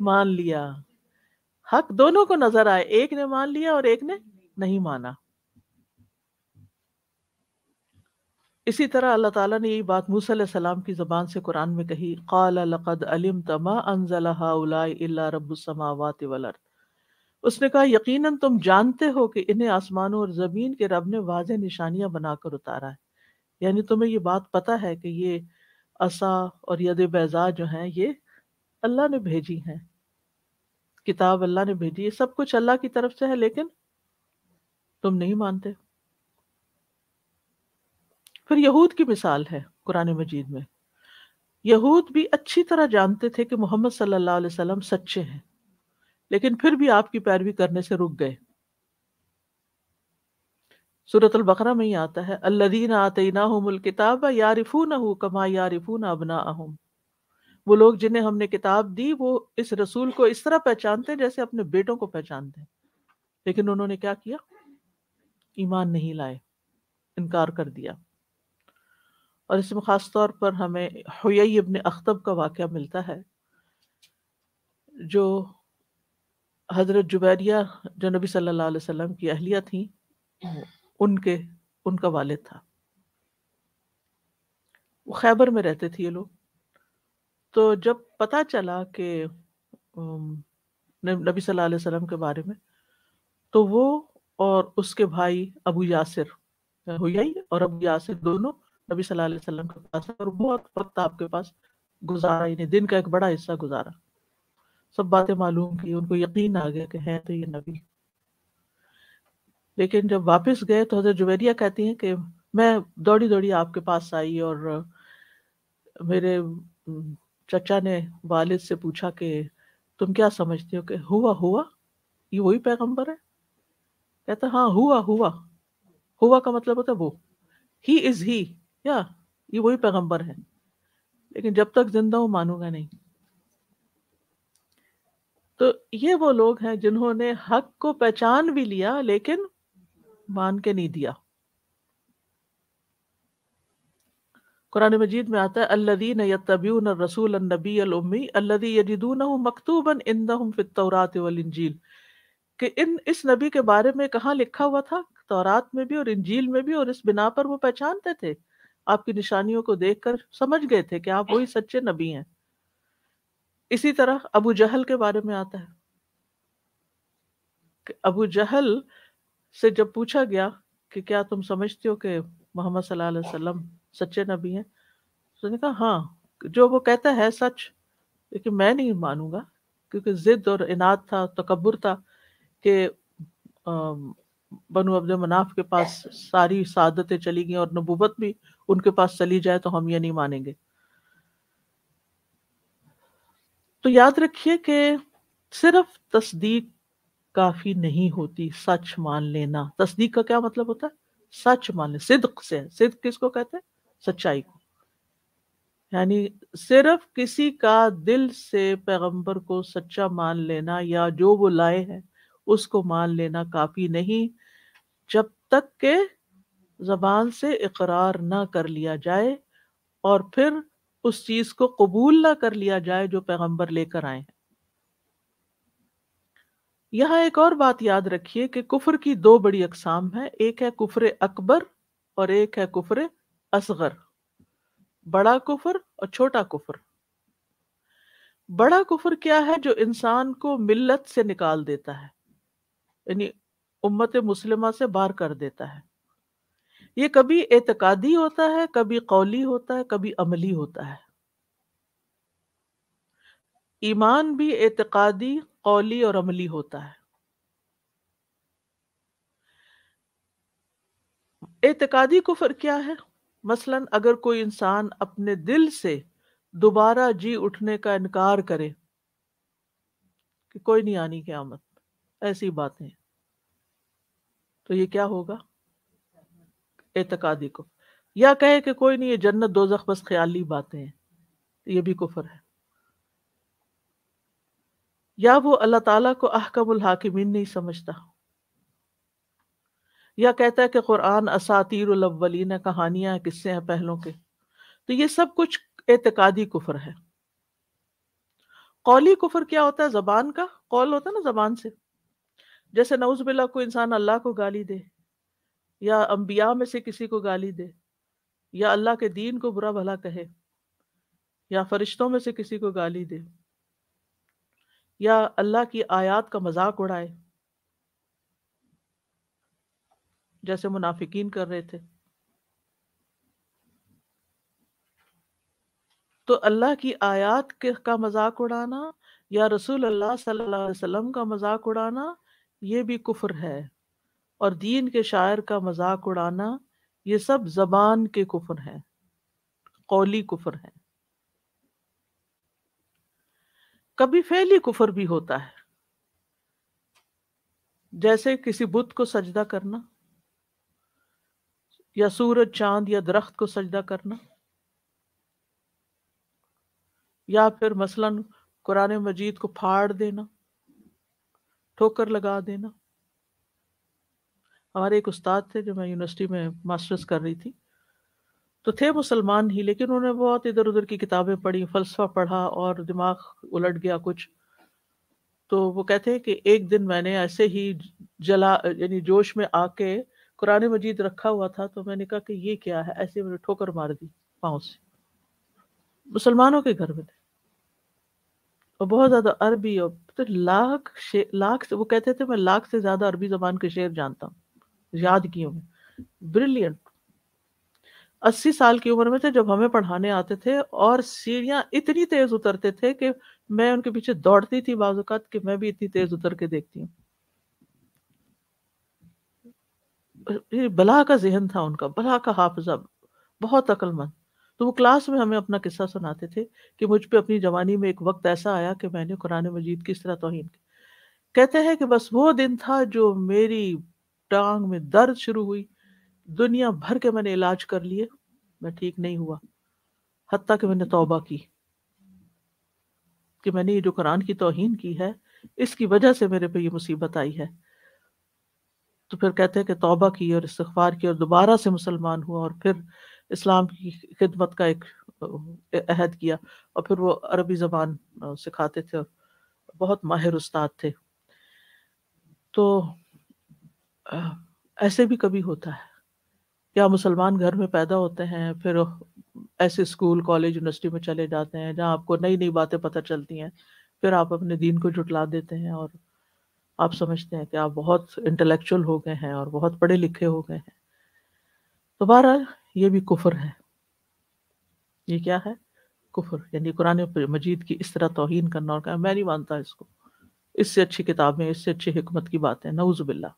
مان لیا. حق دونوں کو نظر آئے، ایک نے مان لیا اور ایک نے نہیں مانا. اسی طرح اللہ تعالیٰ نے یہی بات موسیٰ علیہ السلام کی زبان سے قرآن میں کہی، قال لقد علمت ما انزل هؤلاء الا رب السماوات والارض. اس نے کہا یقیناً تم جانتے ہو کہ انہیں آسمانوں اور زمین کے رب نے واضح نشانیاں بنا کر اتارا ہے. یعنی تمہیں یہ بات پتہ ہے کہ یہ عصا اور ید بیضاء جو ہیں یہ اللہ نے بھیجی ہیں، کتاب اللہ نے بھیجی ہے، سب کچھ اللہ کی طرف سے ہے، لیکن تم نہیں مانتے. پھر یہود کی مثال ہے قرآن مجید میں. یہود بھی اچھی طرح جانتے تھے کہ محمد صلی اللہ علیہ وسلم سچے ہیں، لیکن پھر بھی آپ کی پیروی کرنے سے رک گئے. سورۃ البقرہ میں ہی آتا ہے الذین آتیناہم الکتاب یعرفونہ کما یعرفون ابناءہم. وہ لوگ جنہیں ہم نے کتاب دی وہ اس رسول کو اس طرح پہچانتے ہیں جیسے اپنے بیٹوں کو پہچانتے ہیں، لیکن انہوں نے کیا کیا؟ ایمان نہیں لائے، انکار کر دیا. اور اس میں خاص طور پر ہمیں حیی ابن اخطب کا واقعہ ملتا ہے، جو حضرت جبیریہ جو نبی صلی اللہ علیہ وسلم کی اہلیہ تھیں، ان کا والد تھا. وہ خیبر میں رہتے تھے یہ لوگ. تو جب پتہ چلا کہ نبی صلی اللہ علیہ وسلم کے بارے میں، تو وہ اور اس کے بھائی ابو یاسر، حیی اور ابو یاسر دونوں نبی صلی اللہ علیہ وسلم کے پاس، اور بہت وقت آپ کے پاس گزارا، یعنی دن کا ایک بڑا حصہ گزارا، سب باتیں معلوم کی، ان کو یقین آ گیا کہ ہیں تو یہ نبی. لیکن جب واپس گئے تو حضرت جویریہ کہتی ہیں کہ میں دوڑی دوڑی آپ کے پاس آئی اور میرے چچا نے والد سے پوچھا کہ تم کیا سمجھتے ہو کہ ہوا یہ وہی پیغمبر ہے؟ کہتا ہاں ہوا کا مطلب ہوتا ہے وہ، ہی از ہی، یا یہ وہی پیغمبر ہے، لیکن جب تک زندہ ہوں مانوں گا نہیں. تو یہ وہ لوگ ہیں جنہوں نے حق کو پہچان بھی لیا لیکن مان کے نہیں دیا. قرآن مجید میں آتا ہے الذین یتبعون الرسول النبی الامی الذی یجدونہ مکتوبا عندہم فی التوراۃ والانجیل، کہ اس نبی کے بارے میں کہاں لکھا ہوا تھا؟ تورات میں بھی اور انجیل میں بھی، اور اس بنا پر وہ پہچانتے تھے، آپ کی نشانیوں کو دیکھ کر سمجھ گئے تھے کہ آپ وہی سچے نبی ہیں. اسی طرح ابو جہل کے بارے میں آتا ہے کہ ابو جہل سے جب پوچھا گیا کہ کیا تم سمجھتے ہو کہ محمد صلی اللہ علیہ وسلم سچے نبی ہیں، تو نے کہا ہاں جو وہ کہتا ہے سچ، لیکن میں نہیں مانوں گا، کیونکہ ضد اور عناد تھا، تکبر تھا کہ بنو عبد مناف کے پاس ساری سعادتیں چلی گئیں اور نبوت بھی ان کے پاس چلی جائے تو ہم یہ نہیں مانیں گے. تو یاد رکھیے کہ صرف تصدیق کافی نہیں ہوتی، سچ مان لینا. تصدیق کا کیا مطلب ہوتا ہے؟ سچ مان لے، صدق سے، صدق کس کو کہتے ہیں؟ سچائی کو. یعنی صرف کسی کا دل سے پیغمبر کو سچا مان لینا یا جو وہ لائے ہیں اس کو مان لینا کافی نہیں، جب تک کہ زبان سے اقرار نہ کر لیا جائے اور پھر اس چیز کو قبول نہ کر لیا جائے جو پیغمبر لے کر آئے ہیں. یہاں ایک اور بات یاد رکھیے کہ کفر کی دو بڑی اقسام ہیں، ایک ہے کفر اکبر اور ایک ہے کفر اصغر. بڑا کفر اور چھوٹا کفر. بڑا کفر کیا ہے؟ جو انسان کو ملت سے نکال دیتا ہے، یعنی امت مسلمہ سے باہر کر دیتا ہے. یہ کبھی اعتقادی ہوتا ہے، کبھی قولی ہوتا ہے، کبھی عملی ہوتا ہے. ایمان بھی اعتقادی، قولی اور عملی ہوتا ہے. اعتقادی کفر کیا ہے؟ مثلا اگر کوئی انسان اپنے دل سے دوبارہ جی اٹھنے کا انکار کرے کہ کوئی نہیں آنی قیامت، ایسی باتیں، تو یہ کیا ہوگا؟ اعتقادی کفر. یا کہے کہ کوئی نہیں، یہ جنت دوزخ بس خیالی باتیں ہیں، یہ بھی کفر ہے. یا وہ اللہ تعالیٰ کو احکم الحاکمین نہیں سمجھتا، یا کہتا ہے کہ قرآن اساطیر الاولین، کہانیاں، قصے ہیں پہلوں کے. تو یہ سب کچھ اعتقادی کفر ہے. قولی کفر کیا ہوتا ہے؟ زبان کا قول ہوتا ہے نا، زبان سے. جیسے نعوذ باللہ کوئی انسان اللہ کو گالی دے، یا انبیاء میں سے کسی کو گالی دے، یا اللہ کے دین کو برا بھلا کہے، یا فرشتوں میں سے کسی کو گالی دے، یا اللہ کی آیات کا مذاق اڑائے جیسے منافقین کر رہے تھے. تو اللہ کی آیات کا مذاق اڑانا یا رسول اللہ صلی اللہ علیہ وسلم کا مذاق اڑانا یہ بھی کفر ہے. اور دین کے شاعر کا مذاق اڑانا یہ سب زبان کے کفر ہیں، قولی کفر ہیں. کبھی فعلی کفر بھی ہوتا ہے، جیسے کسی بت کو سجدہ کرنا، یا سورج، چاند یا درخت کو سجدہ کرنا، یا پھر مثلاً قرآن مجید کو پھاڑ دینا، ٹھوکر لگا دینا. ہمارے ایک استاد تھے جو میں یونیورسٹی میں ماسٹرز کر رہی تھی، تو تھے مسلمان ہی، لیکن انہوں نے بہت ادھر ادھر کی کتابیں پڑھی، فلسفہ پڑھا اور دماغ الٹ گیا کچھ. تو وہ کہتے ہیں کہ ایک دن میں نے ایسے ہی یعنی جوش میں آ کے قرآن مجید رکھا ہوا تھا، تو میں نے کہا کہ یہ کیا ہے، ایسے میں نے ٹھوکر مار دی پاؤں سے. مسلمانوں کے گھر میں تھے اور بہت زیادہ عربی، اور لاکھ سے وہ کہتے تھے میں لاکھ سے زیادہ عربی زبان کے شعر جانتا ہوں، یاد کیے ہوئے. بریلینٹ. 80 سال کی عمر میں تھے جب ہمیں پڑھانے آتے تھے، اور سیڑھیاں اتنی تیز اترتے تھے کہ میں ان کے پیچھے دوڑتی تھی بعض اوقات کہ میں بھی اتنی تیز اتر کے دیکھتی ہوں. بلا کا ذہن تھا ان کا، بلا کا حافظہ، بہت عقل مند. تو وہ کلاس میں ہمیں اپنا قصہ سناتے تھے کہ مجھ پہ اپنی جوانی میں ایک وقت ایسا آیا کہ میں نے قرآن مجید کی اس طرح توہین کی. کہتے ہیں کہ بس وہ دن تھا جو میری ٹانگ میں درد شروع ہوئی، دنیا بھر کے میں نے علاج کر لیے، میں ٹھیک نہیں ہوا، حتیٰ کہ میں نے توبہ کی کہ میں نے یہ جو قرآن کی توہین کی ہے اس کی وجہ سے میرے پہ یہ مصیبت آئی ہے. تو پھر کہتے ہیں کہ توبہ کی اور استغفار کی اور دوبارہ سے مسلمان ہوا، اور پھر اسلام کی خدمت کا ایک عہد کیا، اور پھر وہ عربی زبان سکھاتے تھے اور بہت ماہر استاد تھے. تو ایسے بھی کبھی ہوتا ہے، یا مسلمان گھر میں پیدا ہوتے ہیں، پھر ایسے اسکول، کالج، یونیورسٹی میں چلے جاتے ہیں جہاں آپ کو نئی نئی باتیں پتہ چلتی ہیں، پھر آپ اپنے دین کو جھٹلا دیتے ہیں اور آپ سمجھتے ہیں کہ آپ بہت انٹلیکچوئل ہو گئے ہیں اور بہت پڑھے لکھے ہو گئے ہیں. تو بہرحال یہ بھی کفر ہے. یہ کیا ہے؟ کفر. یعنی قرآن مجید کی اس طرح توہین کرنا اور کہنا میں نہیں مانتا اس کو، اس سے اچھی کتابیں، اس سے اچھی حکمت کی باتیں، نعوذ باللہ.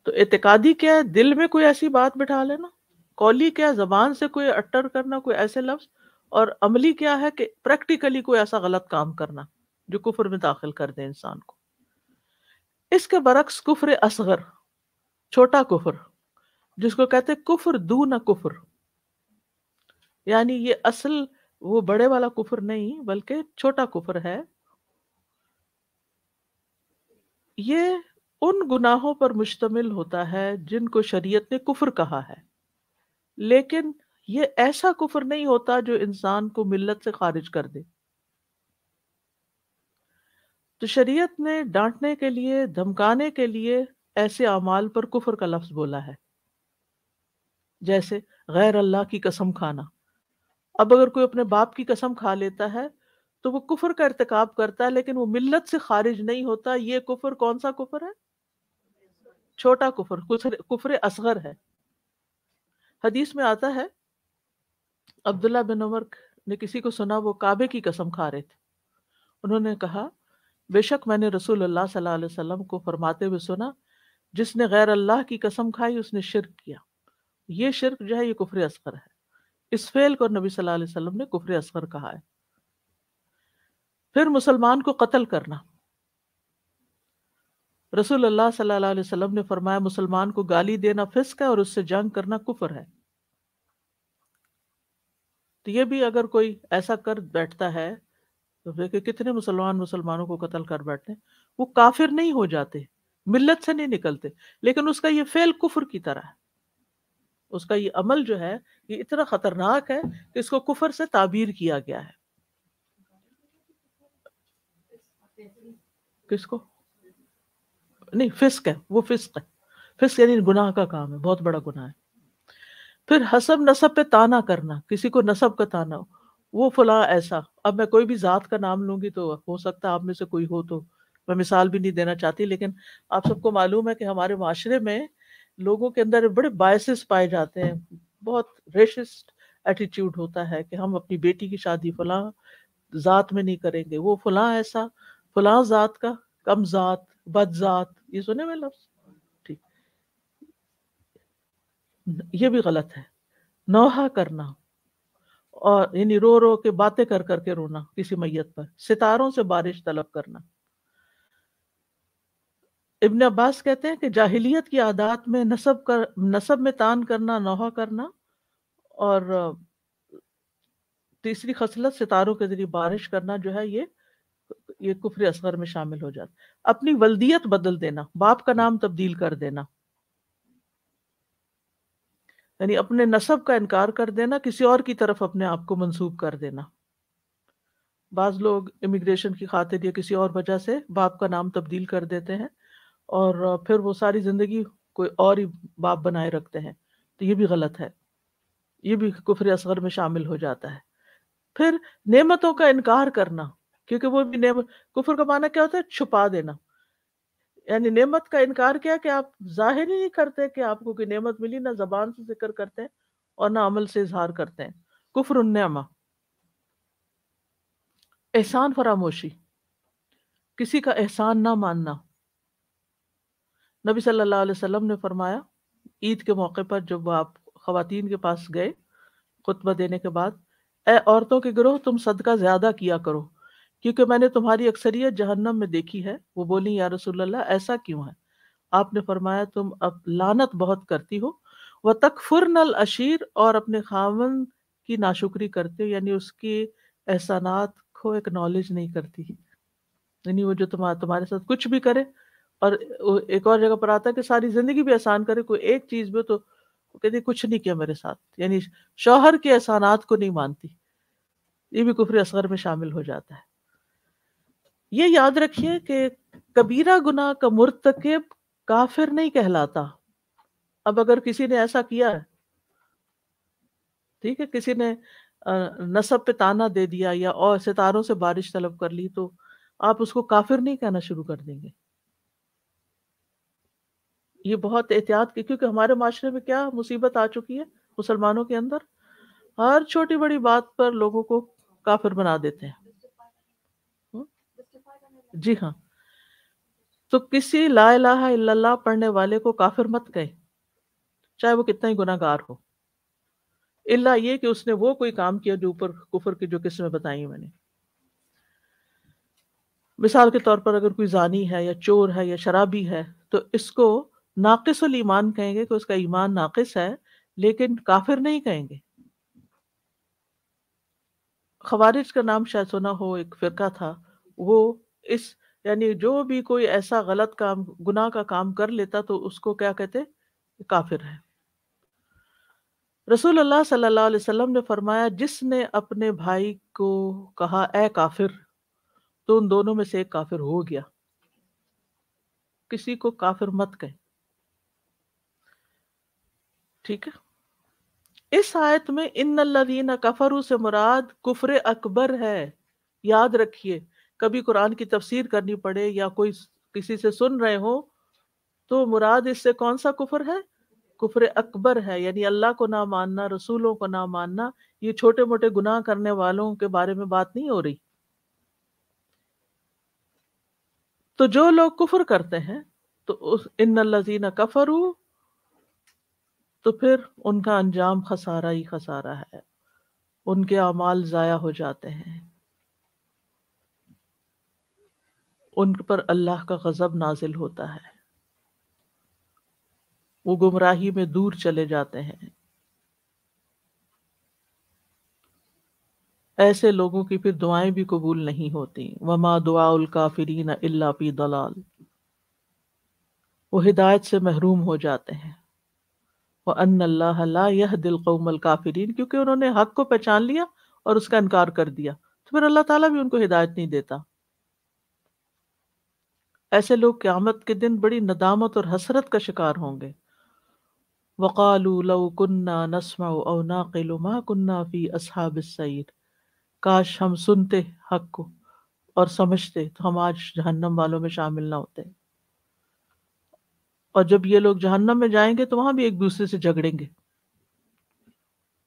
تو اعتقادی کیا ہے؟ دل میں کوئی ایسی بات بٹھا لینا. قولی کیا ہے؟ زبان سے کوئی اٹر کرنا، کوئی ایسے لفظ. اور عملی کیا ہے؟ کہ پریکٹیکلی کوئی ایسا غلط کام کرنا جو کفر میں داخل کر دے انسان کو. اس کے برعکس کفر اصغر، چھوٹا کفر جس کو کہتے کفر دون کفر، یعنی یہ اصل وہ بڑے والا کفر نہیں بلکہ چھوٹا کفر ہے. یہ ان گناہوں پر مشتمل ہوتا ہے جن کو شریعت نے کفر کہا ہے، لیکن یہ ایسا کفر نہیں ہوتا جو انسان کو ملت سے خارج کر دے. تو شریعت نے ڈانٹنے کے لیے، دھمکانے کے لیے ایسے اعمال پر کفر کا لفظ بولا ہے، جیسے غیر اللہ کی قسم کھانا. اب اگر کوئی اپنے باپ کی قسم کھا لیتا ہے تو وہ کفر کا ارتکاب کرتا ہے، لیکن وہ ملت سے خارج نہیں ہوتا. یہ کفر کون سا کفر ہے؟ چھوٹا کفر، کفر اصغر ہے. حدیث میں آتا ہے عبداللہ بن عمر نے کسی کو سنا وہ کعبے کی قسم کھا رہے تھے. انہوں نے کہا بے شک میں نے رسول اللہ صلی اللہ علیہ وسلم کو فرماتے ہوئے سنا جس نے غیر اللہ کی قسم کھائی اس نے شرک کیا. یہ شرک جو ہے یہ کفر اصغر ہے. اس فعل کو نبی صلی اللہ علیہ وسلم نے کفر اصغر کہا ہے. پھر مسلمان کو قتل کرنا، رسول اللہ صلی اللہ علیہ وسلم نے فرمایا مسلمان کو گالی دینا فسق ہے اور اس سے جنگ کرنا کفر ہے. تو یہ بھی اگر کوئی ایسا کر بیٹھتا ہے تو دیکھیں کتنے مسلمانوں کو قتل کر بیٹھتے ہیں، وہ کافر نہیں ہو جاتے، ملت سے نہیں نکلتے، لیکن اس کا یہ فعل کفر کی طرح ہے. اس کا یہ عمل جو ہے یہ اتنا خطرناک ہے کہ اس کو کفر سے تعبیر کیا گیا ہے. کس کو؟ نہیں، فسق ہے، وہ فسق ہے. فسق یعنی گناہ کا کام ہے، بہت بڑا گناہ ہے. پھر حسب نسب پہ تانا کرنا، کسی کو نسب کا تانا، وہ فلاں ایسا. اب میں کوئی بھی ذات کا نام لوں گی تو ہو سکتا ہے آپ میں سے کوئی ہو، تو میں مثال بھی نہیں دینا چاہتی، لیکن آپ سب کو معلوم ہے کہ ہمارے معاشرے میں لوگوں کے اندر بڑے بائسز پائے جاتے ہیں. بہت ریشسٹ ایٹیٹیوڈ ہوتا ہے کہ ہم اپنی بیٹی کی شادی فلاں ذات میں نہیں کریں گے، وہ فلاں ایسا، فلاں ذات کا، کم ذات، بد ذات. یہ سنے میں لفظ ٹھیک، یہ بھی غلط ہے. نوحہ کرنا، اور یعنی رو رو کے باتیں کر کر کے رونا کسی میت پر. ستاروں سے بارش طلب کرنا. ابن عباس کہتے ہیں کہ جاہلیت کی عادات میں نسب میں تان کرنا، نوحہ کرنا، اور تیسری خصلت ستاروں کے ذریعے بارش کرنا جو ہے یہ کفر اصغر میں شامل ہو جاتا. اپنی ولدیت بدل دینا، باپ کا نام تبدیل کر دینا، یعنی اپنے نسب کا انکار کر دینا، کسی اور کی طرف اپنے آپ کو منسوب کر دینا. بعض لوگ امیگریشن کی خاطر یا کسی اور وجہ سے باپ کا نام تبدیل کر دیتے ہیں اور پھر وہ ساری زندگی کوئی اور ہی باپ بنائے رکھتے ہیں. تو یہ بھی غلط ہے، یہ بھی کفر اصغر میں شامل ہو جاتا ہے. پھر نعمتوں کا انکار کرنا، کیونکہ وہ بھی نعمت، کفر کا معنی کیا ہوتا ہے؟ چھپا دینا. یعنی نعمت کا انکار کیا کہ آپ ظاہر ہی نہیں کرتے کہ آپ کو کوئی نعمت ملی، نہ زبان سے ذکر کرتے ہیں اور نہ عمل سے اظہار کرتے ہیں. کفر النعمہ. احسان فراموشی، کسی کا احسان نہ ماننا. نبی صلی اللہ علیہ وسلم نے فرمایا عید کے موقع پر جب آپ خواتین کے پاس گئے خطبہ دینے کے بعد، اے عورتوں کے گروہ تم صدقہ زیادہ کیا کرو کیونکہ میں نے تمہاری اکثریت جہنم میں دیکھی ہے. وہ بولی یا رسول اللہ ایسا کیوں ہے؟ آپ نے فرمایا تم اب لعنت بہت کرتی ہو، وَتَكْفُرْنَ الْعَشِيرَ، اور اپنے خاوند کی ناشکری کرتے ہو، یعنی اس کی احسانات کو ایکنالج نہیں کرتی. یعنی وہ جو تمہارے ساتھ کچھ بھی کرے، اور ایک اور جگہ پر آتا ہے کہ ساری زندگی بھی احسان کرے، کوئی ایک چیز بھی تو وہ کہتی کچھ نہیں کیا میرے ساتھ، یعنی شوہر کے احسانات کو نہیں مانتی. یہ بھی کفر اصغر میں شامل ہو جاتا ہے. یہ یاد رکھیے کہ کبیرہ گناہ کا مرتکب کافر نہیں کہلاتا. اب اگر کسی نے ایسا کیا ہے، ٹھیک ہے، کسی نے نسب پہ تانا دے دیا یا اور ستاروں سے بارش طلب کر لی، تو آپ اس کو کافر نہیں کہنا شروع کر دیں گے. یہ بہت احتیاط کی، کیونکہ ہمارے معاشرے میں کیا مصیبت آ چکی ہے مسلمانوں کے اندر، ہر چھوٹی بڑی بات پر لوگوں کو کافر بنا دیتے ہیں. جی ہاں، تو کسی لا الہ الا اللہ پڑھنے والے کو کافر مت کہے، چاہے وہ کتنا ہی گناہ گار ہو، الا یہ کہ اس نے وہ کوئی کام کیا جو اوپر کفر کی جو قسمیں بتائی میں نے. مثال کے طور پر اگر کوئی زانی ہے یا چور ہے یا شرابی ہے تو اس کو ناقص الایمان کہیں گے کہ اس کا ایمان ناقص ہے، لیکن کافر نہیں کہیں گے۔ خوارج کا نام شاید سنا ہو، ایک فرقہ تھا، وہ اس یعنی جو بھی کوئی ایسا غلط کام، گناہ کا کام کر لیتا تو اس کو کیا کہتے؟ کافر ہے۔ رسول اللہ صلی اللہ علیہ وسلم نے فرمایا جس نے اپنے بھائی کو کہا اے کافر، تو ان دونوں میں سے ایک کافر ہو گیا۔ کسی کو کافر مت کہیں، ٹھیک ہے؟ اس آیت میں ان الذین کفروا سے مراد کفر اکبر ہے۔ یاد رکھیے، کبھی قرآن کی تفسیر کرنی پڑے یا کوئی کسی سے سن رہے ہو تو مراد اس سے کون سا کفر ہے؟ کفر اکبر ہے، یعنی اللہ کو نہ ماننا، رسولوں کو نہ ماننا۔ یہ چھوٹے موٹے گناہ کرنے والوں کے بارے میں بات نہیں ہو رہی۔ تو جو لوگ کفر کرتے ہیں تو ان الذین کفروا، تو پھر ان کا انجام خسارہ ہی خسارہ ہے، ان کے اعمال ضائع ہو جاتے ہیں، ان پر اللہ کا غضب نازل ہوتا ہے، وہ گمراہی میں دور چلے جاتے ہیں۔ ایسے لوگوں کی پھر دعائیں بھی قبول نہیں ہوتی۔ وما دعاء الکافرین الا فی ضلال، وہ ہدایت سے محروم ہو جاتے ہیں۔ وَأَنَّ اللَّهَ لَا يَهْدِي الْقَوْمَ الْكَافِرِينَ، کیونکہ انہوں نے حق کو پہچان لیا اور اس کا انکار کر دیا، تو پھر اللہ تعالیٰ بھی ان کو ہدایت نہیں دیتا۔ ایسے لوگ قیامت کے دن بڑی ندامت اور حسرت کا شکار ہوں گے۔ وَقَالُوا لَوْ كُنَّا نَسْمَعُ أَوْ نَعْقِلُ مَا كُنَّا فِي أَصْحَابِ السَّعِيرِ، کاش ہم سنتے حق کو اور سمجھتے تو ہم آج جہنم والوں میں شامل نہ ہوتے۔ اور جب یہ لوگ جہنم میں جائیں گے تو وہاں بھی ایک دوسرے سے جھگڑیں گے،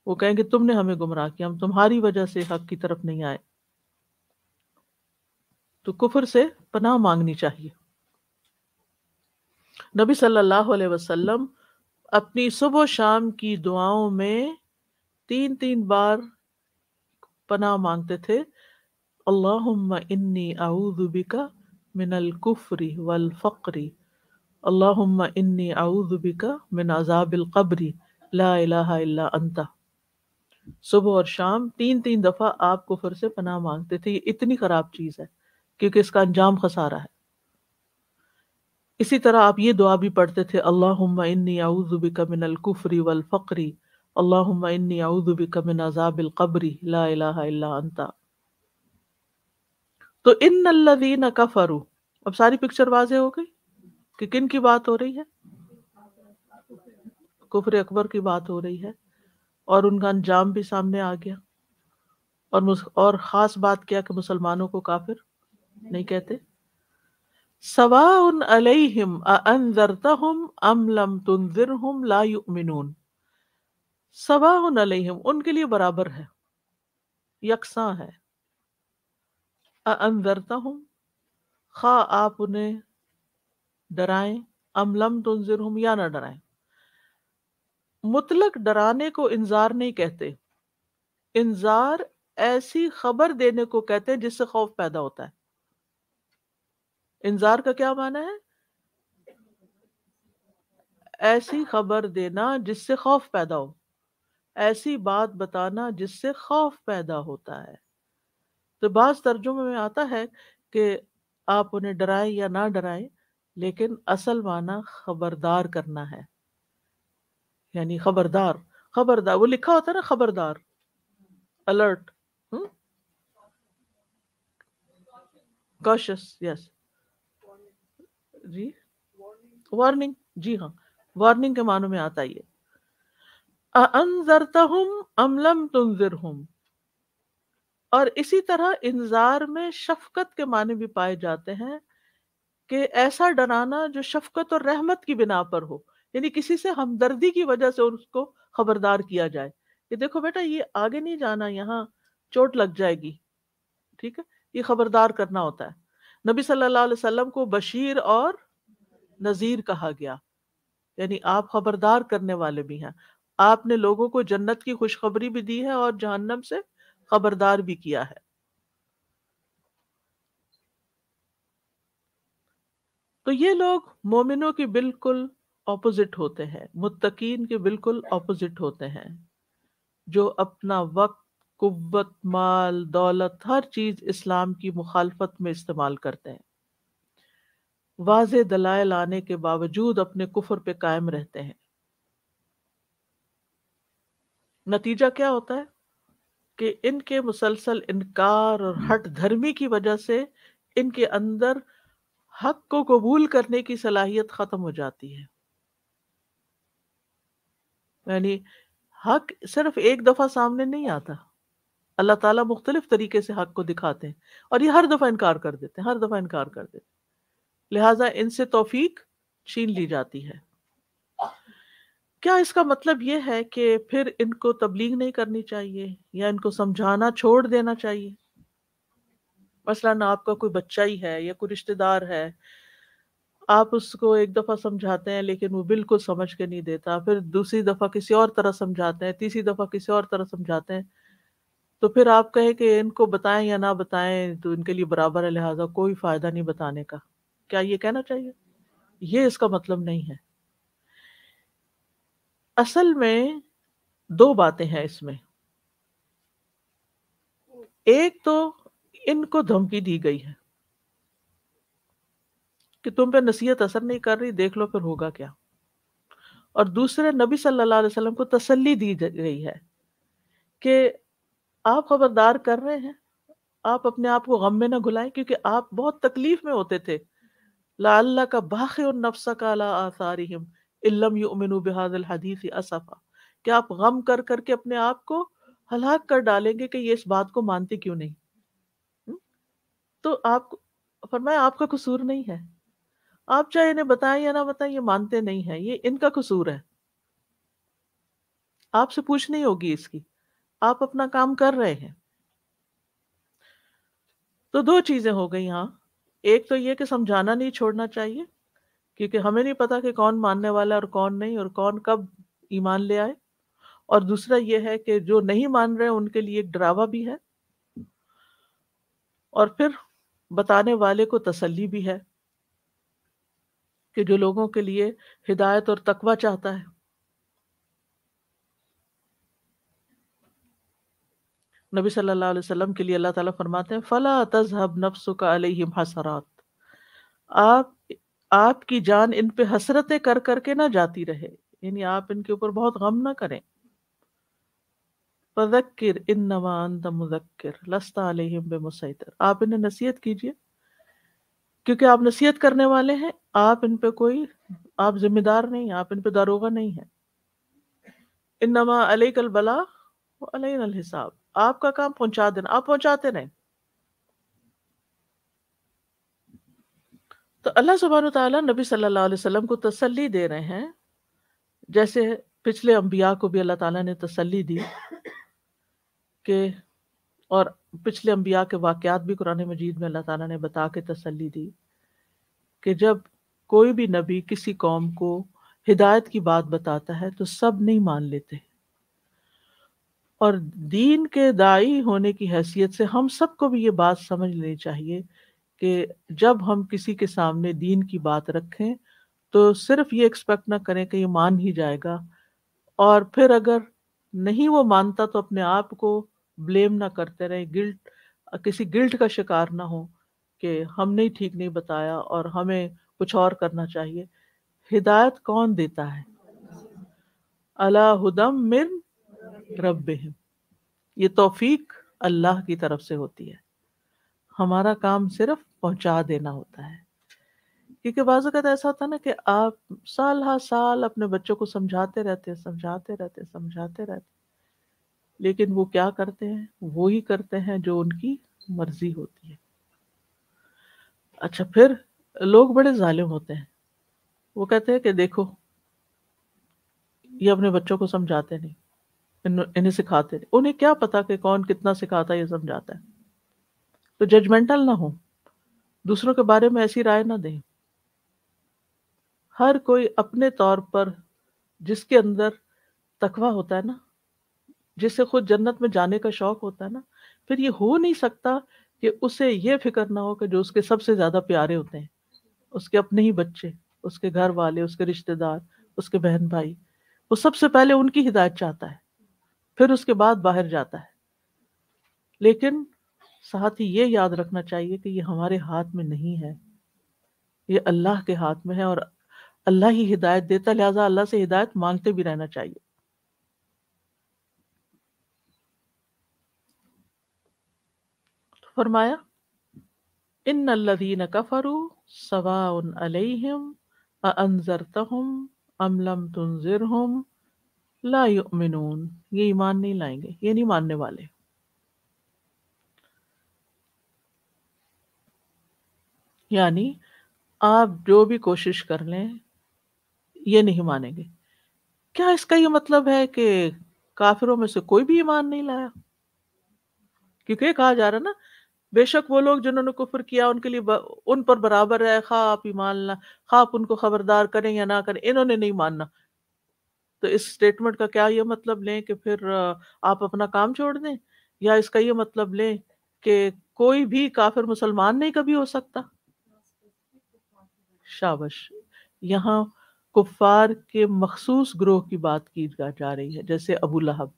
وہ کہیں گے تم نے ہمیں گمراہ کیا، ہم تمہاری وجہ سے حق کی طرف نہیں آئے۔ تو کفر سے پناہ مانگنی چاہیے۔ نبی صلی اللہ علیہ وسلم اپنی صبح و شام کی دعاؤں میں 3 بار پناہ مانگتے تھے، اللہم انی اعوذ بک من الکفر والفقر، اللہم انی اعوذ بک من عذاب القبر لا الہ الا انت۔ صبح اور شام 3 دفعہ آپ کفر سے پناہ مانگتے تھے۔ یہ اتنی خراب چیز ہے کیونکہ اس کا انجام خسارہ ہے۔ اسی طرح آپ یہ دعا بھی پڑھتے تھے، اللہم انی اعوذ بک من الکفر والفقر، اللہم انی اعوذ بک من عذاب القبر لا الہ الا انت۔ تو ان الذین کفروا، اب ساری پکچر واضح ہو گئی کہ کن کی بات ہو رہی ہے؟ کفر اکبر کی بات ہو رہی ہے، اور ان کا انجام بھی سامنے آ گیا۔ اور خاص بات کیا کہ مسلمانوں کو کافر نہیں کہتے۔ سواء علیہم اانذرتہم ام لم تنذرہم لا یؤمنون، سواء علیہم، ان کے لیے برابر ہے، یکساں ہے۔ اانذرتہم، خواہ آپ انہیں ڈرائیں، ام لم تنذرہم، یا نہ ڈرائیں۔ مطلق ڈرانے کو انذار نہیں کہتے، انذار ایسی خبر دینے کو کہتے ہیں جس سے خوف پیدا ہوتا ہے۔ انذار کا کیا معنی ہے؟ ایسی خبر دینا جس سے خوف پیدا ہو، ایسی بات بتانا جس سے خوف پیدا ہوتا ہے۔ تو بعض ترجمے میں آتا ہے کہ آپ انہیں ڈرائیں یا نہ ڈرائیں، لیکن اصل معنی خبردار کرنا ہے، یعنی خبردار وہ لکھا ہوتا ہے نا، خبردار، الرٹ، کوشس، یس جی، وارننگ، جی ہاں، وارننگ کے معنوں میں آتا ہے یہ۔ اَأَنذَرْتَهُمْ أَمْ لَمْ تُنذِرْهُمْ، اور اسی طرح انذار میں شفقت کے معنی بھی پائے جاتے ہیں، کہ ایسا ڈرانا جو شفقت اور رحمت کی بنا پر ہو، یعنی کسی سے ہمدردی کی وجہ سے اس کو خبردار کیا جائے کہ دیکھو بیٹا یہ آگے نہیں جانا، یہاں چوٹ لگ جائے گی، ٹھیک ہے، یہ خبردار کرنا ہوتا ہے۔ نبی صلی اللہ علیہ وسلم کو بشیر اور نذیر کہا گیا، یعنی آپ خبردار کرنے والے بھی ہیں، آپ نے لوگوں کو جنت کی خوشخبری بھی دی ہے اور جہنم سے خبردار بھی کیا ہے۔ تو یہ لوگ مومنوں کی بالکل اپوزٹ ہوتے ہیں، متقین کے بالکل اپوزٹ ہوتے ہیں، جو اپنا وقت، قوت، مال، دولت، ہر چیز اسلام کی مخالفت میں استعمال کرتے ہیں، واضح دلائل آنے کے باوجود اپنے کفر پہ قائم رہتے ہیں۔ نتیجہ کیا ہوتا ہے کہ ان کے مسلسل انکار اور ہٹ دھرمی کی وجہ سے ان کے اندر حق کو قبول کرنے کی صلاحیت ختم ہو جاتی ہے۔ یعنی حق صرف ایک دفعہ سامنے نہیں آتا، اللہ تعالیٰ مختلف طریقے سے حق کو دکھاتے ہیں اور یہ ہر دفعہ انکار کر دیتے ہیں، ہر دفعہ انکار کر دیتے ہیں، لہٰذا ان سے توفیق چھین لی جاتی ہے۔ کیا اس کا مطلب یہ ہے کہ پھر ان کو تبلیغ نہیں کرنی چاہیے یا ان کو سمجھانا چھوڑ دینا چاہیے؟ مثلاً آپ کا کوئی بچہ ہی ہے یا کوئی رشتہ دار ہے، آپ اس کو ایک دفعہ سمجھاتے ہیں لیکن وہ بالکل سمجھ کے نہیں دیتا، پھر دوسری دفعہ کسی اور طرح سمجھاتے ہیں، تیسری دفعہ کسی اور طرح سمجھاتے ہیں، تو پھر آپ کہیں کہ ان کو بتائیں یا نہ بتائیں تو ان کے لیے برابر ہے، لہٰذا کوئی فائدہ نہیں بتانے کا۔ کیا یہ کہنا چاہیے؟ یہ اس کا مطلب نہیں ہے۔ اصل میں دو باتیں ہیں اس میں۔ ایک تو ان کو دھمکی دی گئی ہے کہ تم پہ نصیحت اثر نہیں کر رہی، دیکھ لو پھر ہوگا کیا، اور دوسرے نبی صلی اللہ علیہ وسلم کو تسلی دی گئی ہے کہ آپ خبردار کر رہے ہیں، آپ اپنے آپ کو غم میں نہ گھلائیں، کیونکہ آپ بہت تکلیف میں ہوتے تھے۔ لعلک باخع نفسک علی آثارہم ان لم یؤمنوا بہذا الحدیث اسفا، کہ آپ غم کر کر کے اپنے آپ کو ہلاک کر ڈالیں گے کہ یہ اس بات کو مانتے کیوں نہیں۔ تو آپ فرمایا آپ کا قصور نہیں ہے، آپ چاہے انہیں بتائیں یا نہ بتائیں، یہ مانتے نہیں ہیں، یہ ان کا قصور ہے، آپ سے پوچھ نہیں ہوگی اس کی، آپ اپنا کام کر رہے ہیں۔ تو دو چیزیں ہو گئی یہاں، ایک تو یہ کہ سمجھانا نہیں چھوڑنا چاہیے، کیونکہ ہمیں نہیں پتا کہ کون ماننے والا ہے اور کون نہیں، اور کون کب ایمان لے آئے، اور دوسرا یہ ہے کہ جو نہیں مان رہے ان کے لیے ایک ڈراوا بھی ہے، اور پھر بتانے والے کو تسلی بھی ہے کہ جو لوگوں کے لیے ہدایت اور تقویٰ چاہتا ہے۔ نبی صلی اللہ علیہ وسلم کے لیے اللہ تعالیٰ فرماتے ہیں فَلَا تَذْهَبْ نَفْسُكَ عَلَيْهِمْ حَسَرَاتٍ، آپ کی جان ان پہ حسرتیں کر کر کے نہ جاتی رہے، یعنی آپ ان کے اوپر بہت غم نہ کریں۔ فَذَكِّرْ إِنَّمَا أَنْتَ مُذَكِّرٌ لَسْتَ عَلَيْهِمْ بِمُسَيْطِرٍ، آپ انہیں نصیحت کیجئے کیونکہ آپ نصیحت کرنے والے ہیں، آپ ان پہ کوئی، آپ ذمہ دار نہیں، آپ ان پہ داروغہ نہیں ہیں۔ انما علیک البلاغ وعلینا الحساب، آپ کا کام پہنچا دینا، آپ پہنچاتے رہیں۔ تو اللہ سبحانہ وتعالیٰ نبی صلی اللہ علیہ وسلم کو تسلی دے رہے ہیں، جیسے پچھلے انبیاء کو بھی اللہ تعالیٰ نے تسلی دی کہ، اور پچھلے انبیاء کے واقعات بھی قرآن مجید میں اللہ تعالیٰ نے بتا کے تسلی دی کہ جب کوئی بھی نبی کسی قوم کو ہدایت کی بات بتاتا ہے تو سب نہیں مان لیتے، اور دین کے داعی ہونے کی حیثیت سے ہم سب کو بھی یہ بات سمجھ لینی چاہیے کہ جب ہم کسی کے سامنے دین کی بات رکھیں تو صرف یہ ایکسپیکٹ نہ کریں کہ یہ مان ہی جائے گا، اور پھر اگر نہیں وہ مانتا تو اپنے آپ کو بلیم نہ کرتے رہیں، کسی گلٹ کا شکار نہ ہو کہ ہم نے ٹھیک نہیں بتایا اور ہمیں کچھ اور کرنا چاہیے۔ ہدایت کون دیتا ہے؟ الا ھدی من ربہم، یہ توفیق اللہ کی طرف سے ہوتی ہے، ہمارا کام صرف پہنچا دینا ہوتا ہے۔ کیونکہ بعض اوقات ایسا ہوتا ہے نا کہ آپ سال ہر سال اپنے بچوں کو سمجھاتے رہتے لیکن وہ کیا کرتے ہیں؟ وہی کرتے ہیں جو ان کی مرضی ہوتی ہے۔ اچھا، پھر لوگ بڑے ظالم ہوتے ہیں، وہ کہتے ہیں کہ دیکھو یہ اپنے بچوں کو سمجھاتے نہیں، انہیں سکھاتے نہیں، انہیں کیا پتا کہ کون کتنا سکھاتا ہے یا سمجھاتا ہے۔ تو ججمنٹل نہ ہو، دوسروں کے بارے میں ایسی رائے نہ دیں۔ ہر کوئی اپنے طور پر، جس کے اندر تقویٰ ہوتا ہے نا، جس سے خود جنت میں جانے کا شوق ہوتا ہے نا، پھر یہ ہو نہیں سکتا کہ اسے یہ فکر نہ ہو کہ جو اس کے سب سے زیادہ پیارے ہوتے ہیں، اس کے اپنے ہی بچے، اس کے گھر والے، اس کے رشتہ دار، اس کے بہن بھائی، وہ سب سے پہلے ان کی ہدایت چاہتا ہے، پھر اس کے بعد باہر جاتا ہے. لیکن ساتھ ہی یہ یاد رکھنا چاہیے کہ یہ ہمارے ہاتھ میں نہیں ہے، یہ اللہ کے ہاتھ میں ہے، اور اللہ ہی ہدایت دیتا ہے، لہٰذا اللہ سے ہدایت مانگتے بھی رہنا چاہیے. فرمایا ان الذین کفروا سواء علیہم اانذرتہم ام لم تنذرہم لا یؤمنون، یہ ایمان نہیں لائیں گے، یہ نہیں ماننے والے. یعنی آپ جو بھی کوشش کر لیں یہ نہیں مانیں گے. کیا اس کا یہ مطلب ہے کہ کافروں میں سے کوئی بھی ایمان نہیں لایا؟ کیونکہ یہ کہا جا رہا نا بے شک وہ لوگ جنہوں نے کفر کیا ان کے لیے ان پر برابر ہے، خواہ آپ ایمان لا، خواہ آپ ان کو خبردار کریں یا نہ کریں، انہوں نے نہیں ماننا. تو اس سٹیٹمنٹ کا کیا یہ مطلب لیں کہ پھر آپ اپنا کام چھوڑ دیں، یا اس کا یہ مطلب لیں کہ کوئی بھی کافر مسلمان نہیں کبھی ہو سکتا؟ شابش، یہاں کفار کے مخصوص گروہ کی بات کی جا رہی ہے، جیسے ابو لہب،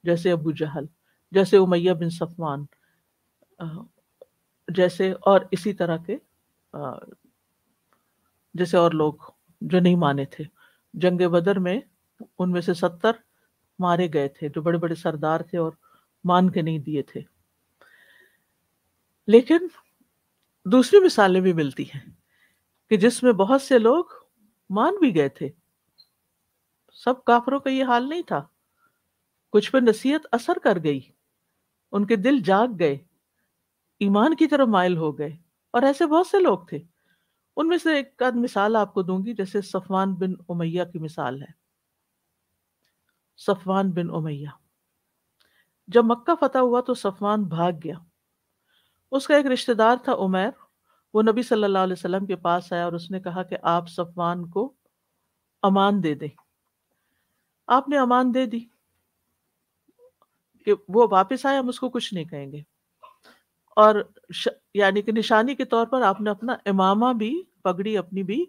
جیسے ابو جہل، جیسے امیہ بن صفوان، جیسے اور اسی طرح کے جیسے اور لوگ جو نہیں مانے تھے. جنگ بدر میں ان میں سے 70 مارے گئے تھے جو بڑے بڑے سردار تھے اور مان کے نہیں دیے تھے. لیکن دوسری مثالیں بھی ملتی ہیں کہ جس میں بہت سے لوگ مان بھی گئے تھے. سب کافروں کا یہ حال نہیں تھا، کچھ پہ نصیحت اثر کر گئی، ان کے دل جاگ گئے، ایمان کی طرف مائل ہو گئے، اور ایسے بہت سے لوگ تھے. ان میں سے ایک آدھ مثال آپ کو دوں گی، جیسے صفوان بن امیہ کی مثال ہے. صفوان بن امیہ جب مکہ فتح ہوا تو صفوان بھاگ گیا. اس کا ایک رشتہ دار تھا عمیر، وہ نبی صلی اللہ علیہ وسلم کے پاس آیا اور اس نے کہا کہ آپ صفوان کو امان دے دیں. آپ نے امان دے دی کہ وہ واپس آئے، ہم اس کو کچھ نہیں کہیں گے. اور یعنی کہ نشانی کے طور پر آپ نے اپنا امامہ بھی، پگڑی اپنی بھی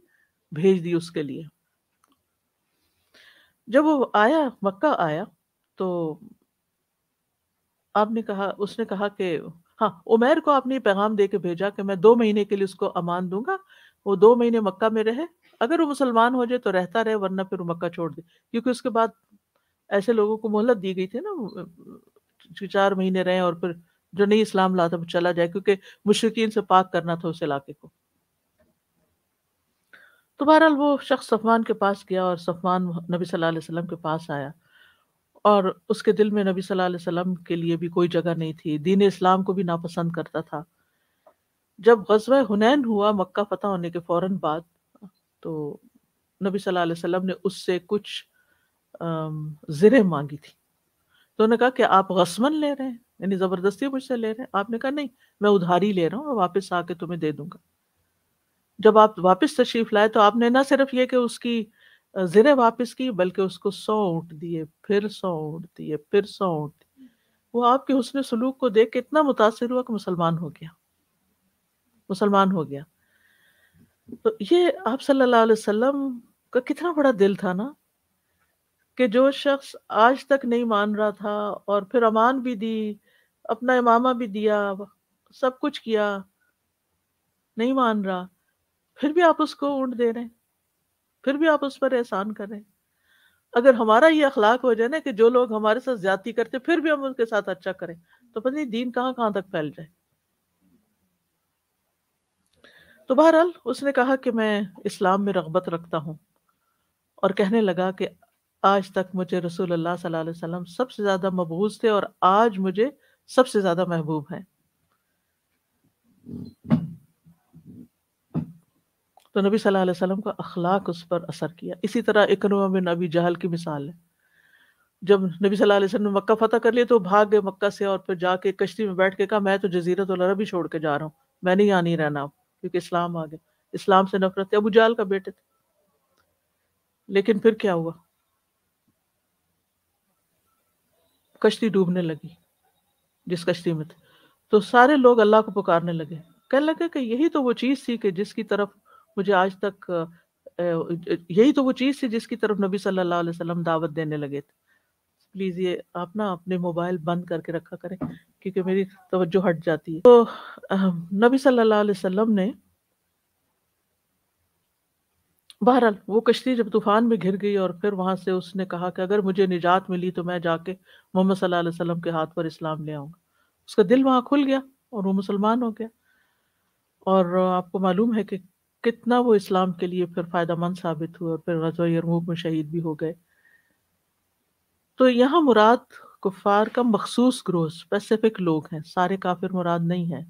بھیج دی اس کے لیے. جب وہ آیا، مکہ آیا، تو آپ نے کہا، اس نے کہا کہ ہاں، عمیر کو آپ نے پیغام دے کے بھیجا کہ میں 2 مہینے کے لیے اس کو امان دوں گا، وہ 2 مہینے مکہ میں رہے، اگر وہ مسلمان ہو جائے تو رہتا رہے، ورنہ پھر وہ مکہ چھوڑ دے. کیونکہ اس کے بعد ایسے لوگوں کو مہلت دی گئی تھی نا، 4 مہینے رہے اور پھر جو نہیں اسلام لاتا وہ چلا جائے، کیونکہ مشرکین سے پاک کرنا تھا اس علاقے کو. تو بہرحال وہ شخص صفوان کے پاس گیا اور صفوان نبی صلی اللہ علیہ وسلم کے پاس آیا، اور اس کے دل میں نبی صلی اللہ علیہ وسلم کے لیے بھی کوئی جگہ نہیں تھی، دین اسلام کو بھی ناپسند کرتا تھا. جب غزوہ حنین ہوا مکہ فتح ہونے کے فوراً بعد، تو نبی صلی اللہ علیہ وسلم نے اس سے کچھ زریں مانگی تھی. تو انہوں نے کہا کہ آپ غصباً لے رہے ہیں، یعنی زبردستی مجھ سے لے رہے ہیں؟ آپ نے کہا نہیں، میں ادھاری لے رہا ہوں، اور واپس آ کے تمہیں دے دوں گا. جب آپ واپس تشریف لائے تو آپ نے نہ صرف یہ کہ اس کی زریں واپس کی، بلکہ اس کو 100 اونٹ دیے، پھر 100 اونٹ دیے، پھر 100 اونٹ دیے. وہ آپ کے حسن سلوک کو دیکھ کے اتنا متاثر ہوا کہ مسلمان ہو گیا، مسلمان ہو گیا. تو یہ آپ صلی اللہ علیہ وسلم کا کتنا بڑا دل تھا نا، کہ جو شخص آج تک نہیں مان رہا تھا اور پھر امان بھی دی، اپنا امامہ بھی دیا، سب کچھ کیا، نہیں مان رہا، پھر بھی آپ اس کو اونٹ دے رہے ہیں، پھر بھی آپ اس پر احسان کر رہے ہیں. اگر ہمارا یہ اخلاق ہو جائے نا کہ جو لوگ ہمارے ساتھ زیادتی کرتے پھر بھی ہم ان کے ساتھ اچھا کریں، تو پتہ نہیں دین کہاں کہاں تک پھیل جائے. تو بہرحال اس نے کہا کہ میں اسلام میں رغبت رکھتا ہوں، اور کہنے لگا کہ آج تک مجھے رسول اللہ صلی اللہ علیہ وسلم سب سے زیادہ مبغوض تھے، اور آج مجھے سب سے زیادہ محبوب ہیں. تو نبی صلی اللہ علیہ وسلم کا اخلاق اس پر اثر کیا. اسی طرح اکرمہ بن ابی جہل کی مثال ہے. جب نبی صلی اللہ علیہ وسلم نے مکہ فتح کر لیا تو بھاگ گئے مکہ سے، اور پھر جا کے کشتی میں بیٹھ کے کہا میں تو جزیرۃ العرب ہی چھوڑ کے جا رہا ہوں، میں نہیں یہاں نہیں رہنا اب، کیونکہ اسلام آ گیا. اسلام سے نفرت تھی، ابو جہل کا بیٹے تھے. لیکن پھر کیا ہوا؟ کشتی ڈوبنے لگی جس کشتی میں تھے، تو سارے لوگ اللہ کو پکارنے لگے، کہنے لگے کہ یہی تو وہ چیز تھی کہ جس کی طرف مجھے آج تک یہی تو وہ چیز تھی جس کی طرف نبی صلی اللہ علیہ وسلم دعوت دینے لگے تھے. پلیز یہ آپ نا اپنے موبائل بند کر کے رکھا کریں کیونکہ میری توجہ ہٹ جاتی ہے. تو نبی صلی اللہ علیہ وسلم نے بہرحال وہ کشتی جب طوفان میں گر گئی اور پھر وہاں سے اس نے کہا کہ اگر مجھے نجات ملی تو میں جا کے محمد صلی اللہ علیہ وسلم کے ہاتھ پر اسلام لے آؤں گا. اس کا دل وہاں کھل گیا اور وہ مسلمان ہو گیا. اور آپ کو معلوم ہے کہ کتنا وہ اسلام کے لیے پھر فائدہ مند ثابت ہوا اور پھر غزوہ یرموک میں شہید بھی ہو گئے. تو یہاں مراد کفار کا مخصوص گروہ اسپیسیفک لوگ ہیں، سارے کافر مراد نہیں ہیں.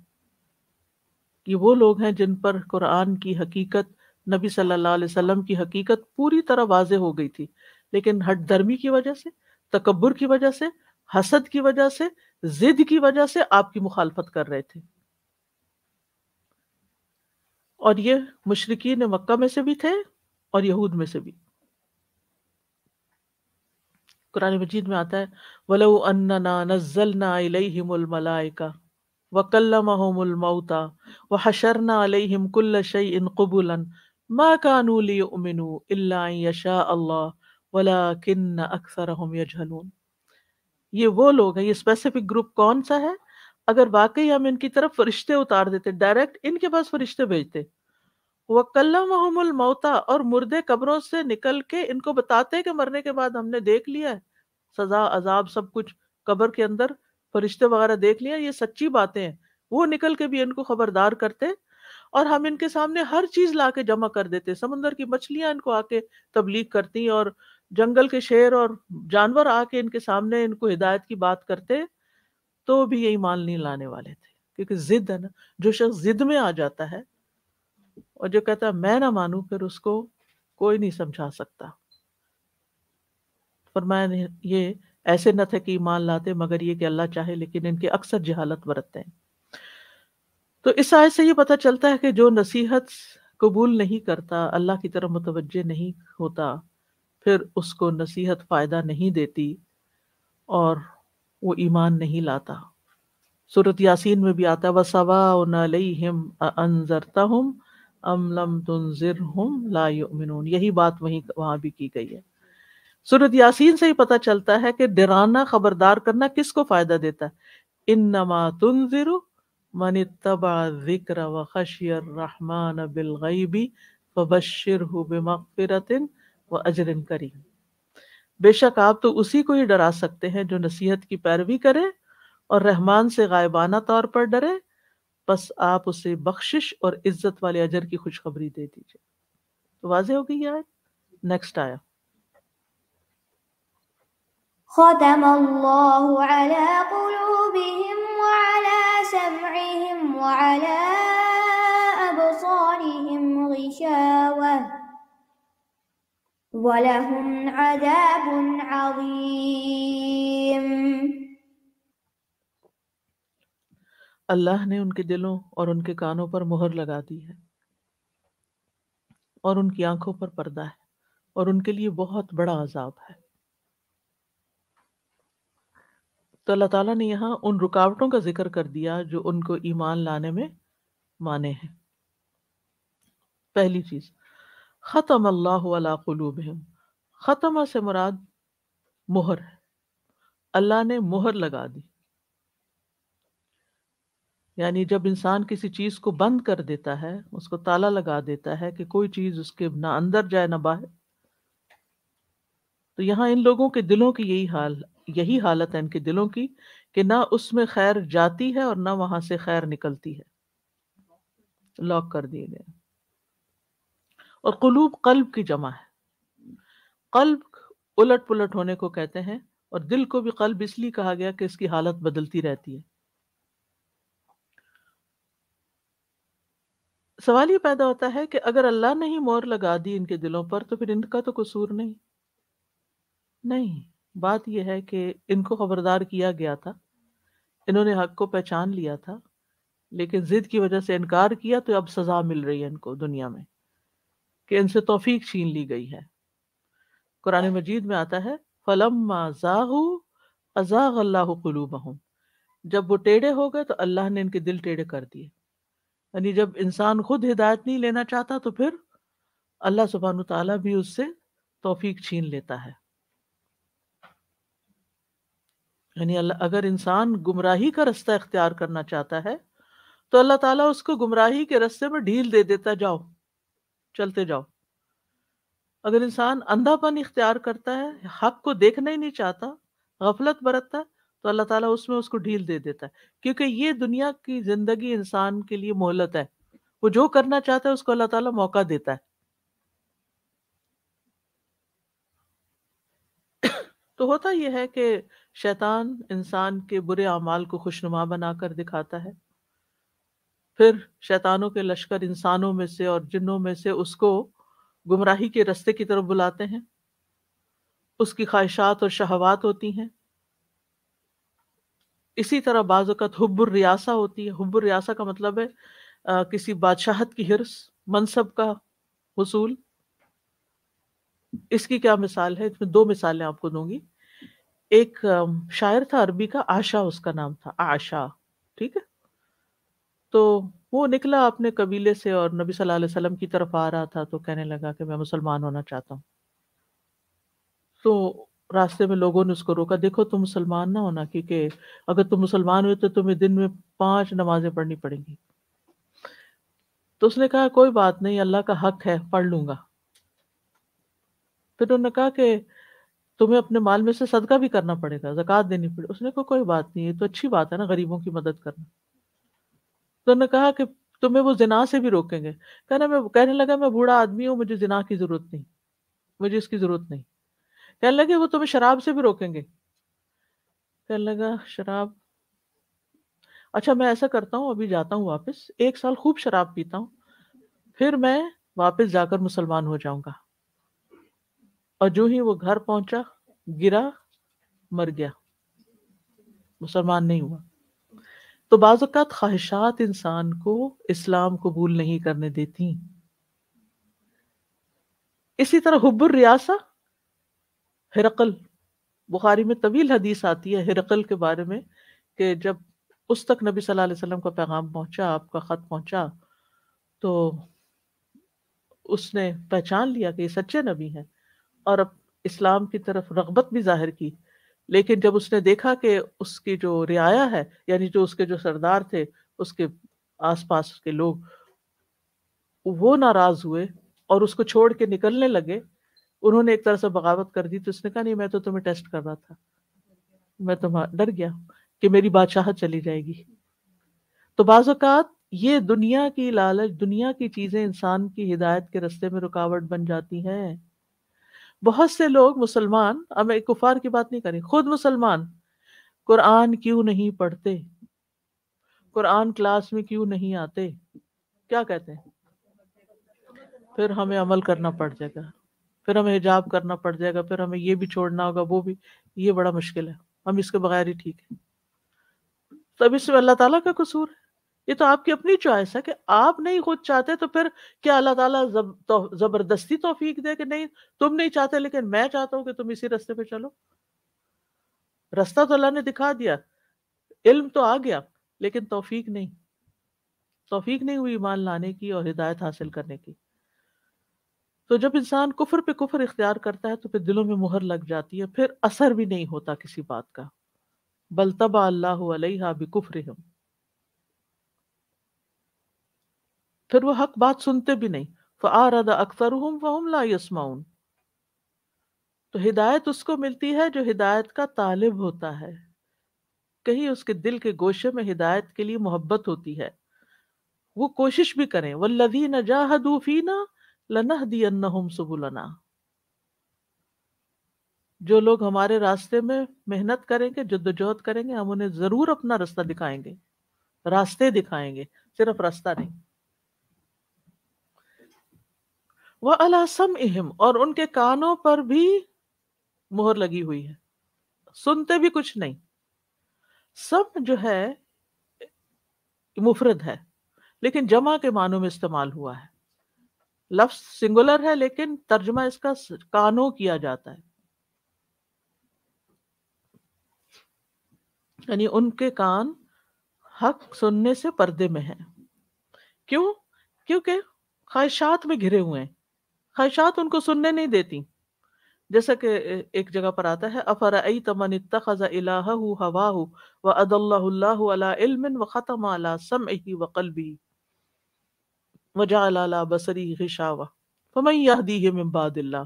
یہ وہ لوگ ہیں جن پر قرآن کی حقیقت، نبی صلی اللہ علیہ وسلم کی حقیقت پوری طرح واضح ہو گئی تھی، لیکن ہٹ درمی کی وجہ سے، تکبر کی وجہ سے، حسد کی وجہ سے، ضد کی وجہ سے آپ کی مخالفت کر رہے تھے. اور یہ مشرکین مکہ میں سے بھی تھے اور یہود میں سے بھی. قرآن مجید میں آتا ہے وَلَوْ أَنَّنَا نَزَّلْنَا إِلَيْهِمُ الْمَلَائِكَةَ وَكَلَّمَهُمُ الْمَوْتَى وَحَشَرْنَا عَلَيْهِمْ كُلَّ شَيْءٍ قُبُلًا مَا كَانُوا لِيُؤْمِنُوا إِلَّا أَن يَشَاءَ اللَّهُ وَلَكِنَّ أَكْثَرَهُمْ يَجْهَلُونَ. یہ وہ لوگ ہیں، یہ اسپیسیفک گروپ کون سا ہے؟ اگر واقعی ہم ان کی طرف فرشتے اتار دیتے، ڈائریکٹ ان کے پاس فرشتے بھیجتے، وَكَلَّمَهُمُ الْمَوْتَى اور مردے قبروں سے نکل کے ان کو بتاتے کہ مرنے کے بعد ہم نے دیکھ لیا ہے سزا عذاب سب کچھ قبر کے اندر، فرشتے وغیرہ دیکھ لیا، یہ سچی باتیں ہیں. وہ نکل کے بھی ان کو خبردار کرتے اور ہم ان کے سامنے ہر چیز لا کے جمع کر دیتے. سمندر کی مچھلیاں ان کو آ کے تبلیغ کرتی اور جنگل کے شیر اور جانور آ کے ان کے سامنے ان کو ہدایت کی بات کرتے، تو بھی یہ ایمان نہیں لانے والے تھے. کیونکہ ضد ہے نا، جو شخص ضد میں آ جاتا ہے اور جو کہتا ہے میں نہ مانوں، پھر اس کو کوئی نہیں سمجھا سکتا. فرمایا یہ ایسے نہ تھے کہ ایمان لاتے مگر یہ کہ اللہ چاہے، لیکن ان کے اکثر جہالت برتتے ہیں. تو اس آیت سے یہ پتہ چلتا ہے کہ جو نصیحت قبول نہیں کرتا، اللہ کی طرف متوجہ نہیں ہوتا، پھر اس کو نصیحت فائدہ نہیں دیتی اور وہ ایمان نہیں لاتا. سورۃ یاسین میں بھی آتا ہے وَسَوَاءٌ عَلَیْہِمْ أَأَنذَرْتَہُمْ أَمْ لَمْ تُنذِرْہُمْ لَا يُؤْمِنُونَ. یہی بات وہاں بھی کی گئی ہے. سورۃ یاسین سے ہی پتہ چلتا ہے کہ ڈرانا، خبردار کرنا کس کو فائدہ دیتا ہے. انما تنذر من اتبع الذکر وخشی الرحمن بالغیب فبشرہ بمغفرۃ واجر کریم. بے شک آپ تو اسی کو ہی ڈرا سکتے ہیں جو نصیحت کی پیروی کرے اور رحمان سے غائبانہ طور پر ڈرے، بس آپ اسے بخشش اور عزت والے اجر کی خوشخبری دے دیجیے. تو واضح ہو گئی آیت. نیکسٹ آیا ختم الله على قلوبهم وعلى سمعهم وعلى أبصارهم غشاوة ولهم عذاب عظيم. اللہ نے ان کے دلوں اور ان کے کانوں پر مہر لگا دی ہے اور ان کی آنکھوں پر پردہ ہے اور ان کے لیے بہت بڑا عذاب ہے. تو اللہ تعالیٰ نے یہاں ان رکاوٹوں کا ذکر کر دیا جو ان کو ایمان لانے میں مانے ہیں. پہلی چیز ختم اللہ علی قلوبہم. ختمہ سے مراد مہر ہے، اللہ نے مہر لگا دی. یعنی جب انسان کسی چیز کو بند کر دیتا ہے، اس کو تالا لگا دیتا ہے کہ کوئی چیز اس کے نہ اندر جائے نہ باہر. تو یہاں ان لوگوں کے دلوں کی یہی حالت ہے ان کے دلوں کی کہ نہ اس میں خیر جاتی ہے اور نہ وہاں سے خیر نکلتی ہے، لاک کر دیے گئے. اور قلوب قلب کی جمع ہے. قلب الٹ پلٹ ہونے کو کہتے ہیں اور دل کو بھی قلب اس لیے کہا گیا کہ اس کی حالت بدلتی رہتی ہے. سوال یہ پیدا ہوتا ہے کہ اگر اللہ نے ہی مہر لگا دی ان کے دلوں پر تو پھر ان کا تو قصور نہیں. بات یہ ہے کہ ان کو خبردار کیا گیا تھا، انہوں نے حق کو پہچان لیا تھا، لیکن ضد کی وجہ سے انکار کیا، تو اب سزا مل رہی ہے ان کو دنیا میں کہ ان سے توفیق چھین لی گئی ہے. قرآن مجید میں آتا ہے فَلَمَّا زَاغُوا أَزَاغَ اللَّهُ قُلُوبَهُمْ. جب وہ ٹیڑھے ہو گئے تو اللہ نے ان کے دل ٹیڑھے کر دیے. یعنی جب انسان خود ہدایت نہیں لینا چاہتا تو پھر اللہ سبحانہ تعالیٰ بھی اس سے توفیق چھین لیتا ہے. یعنی اگر انسان گمراہی کا رستہ اختیار کرنا چاہتا ہے تو اللہ تعالیٰ اس کو گمراہی کے رستے میں ڈھیل دے دیتا ہے، جاؤ چلتے جاؤ. اگر انسان اندھا پن اختیار کرتا ہے، حق کو دیکھنا ہی نہیں چاہتا، غفلت برتتا ہے، تو اللہ تعالیٰ اس میں اس کو ڈھیل دے دیتا ہے. کیونکہ یہ دنیا کی زندگی انسان کے لیے مہلت ہے، وہ جو کرنا چاہتا ہے اس کو اللہ تعالیٰ موقع دیتا ہے. تو ہوتا یہ ہے کہ شیطان انسان کے برے اعمال کو خوشنما بنا کر دکھاتا ہے، پھر شیطانوں کے لشکر انسانوں میں سے اور جنوں میں سے اس کو گمراہی کے رستے کی طرف بلاتے ہیں. اس کی خواہشات اور شہوات ہوتی ہیں. اسی طرح بعض اوقات حب الریاسہ ہوتی ہے. حب الریاسہ کا مطلب ہے کسی بادشاہت کی حرص، منصب کا حصول. اس کی کیا مثال ہے؟ اس میں دو مثالیں آپ کو دوں گی. ایک شاعر تھا عربی کا، آشا اس کا نام تھا، آشا، ٹھیک ہے. تو وہ نکلا اپنے قبیلے سے اور نبی صلی اللہ علیہ وسلم کی طرف آ رہا تھا، تو کہنے لگا کہ میں مسلمان ہونا چاہتا ہوں. تو راستے میں لوگوں نے اس کو روکا، دیکھو تم مسلمان نہ ہونا، کیونکہ اگر تم مسلمان ہوئے تو تمہیں دن میں 5 نمازیں پڑھنی پڑیں گی. تو اس نے کہا کوئی بات نہیں، اللہ کا حق ہے، پڑھ لوں گا. پھر انہوں نے کہا کہ تمہیں اپنے مال میں سے صدقہ بھی کرنا پڑے گا، زکوٰۃ دینی پڑے. اس نے کہا کوئی بات نہیں، یہ تو اچھی بات ہے نا، غریبوں کی مدد کرنا. تو انہوں نے کہا کہ تمہیں وہ زنا سے بھی روکیں گے. کہنے لگا میں بوڑھا آدمی ہوں، مجھے زنا کی ضرورت نہیں، مجھے اس کی ضرورت نہیں. کہنے لگے وہ تمہیں شراب سے بھی روکیں گے. کہنے لگا شراب، اچھا میں ایسا کرتا ہوں، ابھی جاتا ہوں واپس، 1 سال خوب شراب پیتا ہوں، پھر میں واپس جا کر مسلمان ہو جاؤں گا. اور جو ہی وہ گھر پہنچا، گرا، مر گیا، مسلمان نہیں ہوا. تو بعض اوقات خواہشات انسان کو اسلام قبول نہیں کرنے دیتی. اسی طرح حب الریاسہ، ہرقل، بخاری میں طویل حدیث آتی ہے ہرقل کے بارے میں کہ جب اس تک نبی صلی اللہ علیہ وسلم کا پیغام پہنچا، آپ کا خط پہنچا، تو اس نے پہچان لیا کہ یہ سچے نبی ہیں اور اب اسلام کی طرف رغبت بھی ظاہر کی. لیکن جب اس نے دیکھا کہ اس کی جو رعایا ہے، یعنی جو اس کے جو سردار تھے، اس کے آس پاس کے لوگ، وہ ناراض ہوئے اور اس کو چھوڑ کے نکلنے لگے، انہوں نے ایک طرح سے بغاوت کر دی. تو اس نے کہا نہیں، میں تو تمہیں ٹیسٹ کر رہا تھا، میں ڈر گیا کہ میری بادشاہت چلی جائے گی. تو بعض اوقات یہ دنیا کی لالچ، دنیا کی چیزیں انسان کی ہدایت کے رستے میں رکاوٹ بن جاتی ہیں. بہت سے لوگ مسلمان، اب میں کفار کی بات نہیں کری، خود مسلمان قرآن کیوں نہیں پڑھتے، قرآن کلاس میں کیوں نہیں آتے، کیا کہتے ہیں؟ پھر ہمیں عمل کرنا پڑ جائے گا، پھر ہمیں حجاب کرنا پڑ جائے گا، پھر ہمیں یہ بھی چھوڑنا ہوگا، وہ بھی. یہ بڑا مشکل ہے، ہم اس کے بغیر ہی ٹھیک ہے. تب اس میں اللہ تعالیٰ کا قصور ہے. یہ تو آپ کی اپنی چوائس ہے کہ آپ نہیں خود چاہتے، تو پھر کیا اللہ تعالیٰ زبردستی توفیق دے کہ نہیں تم نہیں چاہتے لیکن میں چاہتا ہوں کہ تم اسی رستے پہ چلو؟ رستہ تو اللہ نے دکھا دیا، علم تو آ گیا، لیکن توفیق نہیں ہوئی ایمان لانے کی اور ہدایت حاصل کرنے کی. تو جب انسان کفر پہ کفر اختیار کرتا ہے تو پھر دلوں میں مہر لگ جاتی ہے، پھر اثر بھی نہیں ہوتا کسی بات کا. بل طبع اللہ علیہا بکفرہم، پھر وہ حق بات سنتے بھی نہیں. فأعرض اکثرهم فهم لا يسمعون. تو ہدایت اس کو ملتی ہے جو ہدایت کا طالب ہوتا ہے، کہیں اس کے دل کے گوشے میں ہدایت کے لیے محبت ہوتی ہے، وہ کوشش بھی کریں. والذین جاہدوا فینا لنہدینہم سبلنا. جو لوگ ہمارے راستے میں محنت کریں گے، جدوجہد کریں گے، ہم انہیں ضرور اپنا رستہ دکھائیں گے، راستے دکھائیں گے، صرف رستہ نہیں. وَعَلَىٰ سَمْعِهِمْ، اور ان کے کانوں پر بھی مہر لگی ہوئی ہے، سنتے بھی کچھ نہیں. سم جو ہے مفرد ہے لیکن جمع کے معنوں میں استعمال ہوا ہے. لفظ سنگولر ہے لیکن ترجمہ اس کا کانوں کیا جاتا ہے، یعنی ان کے کان حق سننے سے پردے میں ہیں. کیوں؟ کیونکہ خواہشات میں گھرے ہوئے ہیں، خواہشات ان کو سننے نہیں دیتی. جیسا کہ ایک جگہ پر آتا ہے افرأیت من اتخذ الہہ ہواہ واضلہ اللہ علی علم وختم علی سمعہ وقلبہ وجعل علی بصرہ غشاوہ فمن یہدیہ من بعد اللہ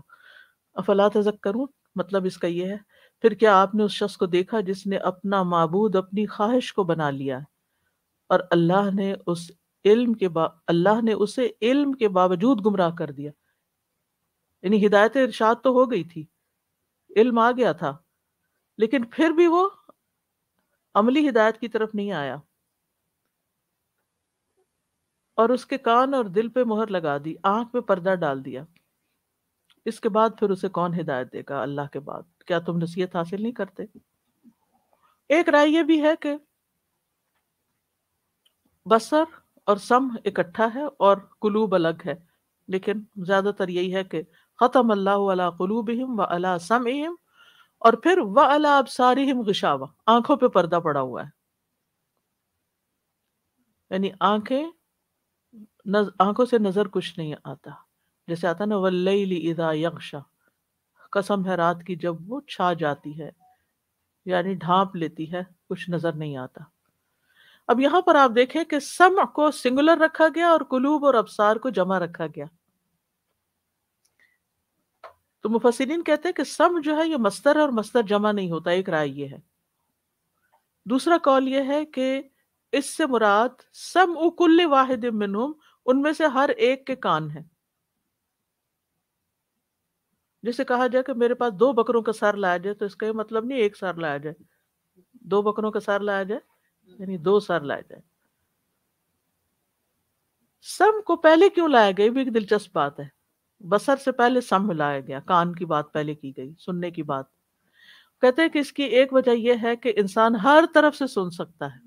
افلا تذکرون. مطلب اس کا یہ ہے پھر کیا آپ نے اس شخص کو دیکھا جس نے اپنا معبود اپنی خواہش کو بنا لیا اور اللہ نے اسے علم کے باوجود گمراہ کر دیا. یعنی ہدایت ارشاد تو ہو گئی تھی، علم آ گیا تھا، لیکن پھر بھی وہ عملی ہدایت کی طرف نہیں آیا اور اس کے کان اور دل پہ مہر لگا دی، آنکھ پہ پردہ ڈال دیا. اس کے بعد پھر اسے کون ہدایت دے گا اللہ کے بعد؟ کیا تم نصیحت حاصل نہیں کرتے؟ ایک رائے یہ بھی ہے کہ بصر اور سمع اکٹھا ہے اور قلوب الگ ہے، لیکن زیادہ تر یہی ہے کہ ختم اللہ علی قلوبہم وعلی سمعہم اور پھر وعلی ابصارہم غشاوہ، آنکھوں پہ پردہ پڑا ہوا ہے. یعنی آنکھوں سے نظر کچھ نہیں آتا، جیسے آتا نا واللیل اذا یغشا، قسم ہے رات کی جب وہ چھا جاتی ہے، یعنی ڈھانپ لیتی ہے، کچھ نظر نہیں آتا. اب یہاں پر آپ دیکھیں کہ سمع کو سنگولر رکھا گیا اور قلوب اور ابصار کو جمع رکھا گیا. تو مفسرین کہتے ہیں کہ سمع جو ہے یہ مصدر ہے اور مصدر جمع نہیں ہوتا. ایک رائے یہ ہے. دوسرا قول یہ ہے کہ اس سے مراد سمع کل واحد منہم، ان میں سے ہر ایک کے کان ہیں. جسے کہا جائے کہ میرے پاس 2 بکروں کا سر لایا جائے تو اس کا یہ مطلب نہیں ایک سر لایا جائے، 2 بکروں کا سر لایا جائے یعنی 2 سر لائے جائے. سمع کو پہلے کیوں لایا گیا؟ یہ بھی ایک دلچسپ بات ہے. بصر سے پہلے سمع لایا گیا، کان کی بات پہلے کی گئی، سننے کی بات. کہتے ہیں کہ اس کی ایک وجہ یہ ہے کہ انسان ہر طرف سے سن سکتا ہے،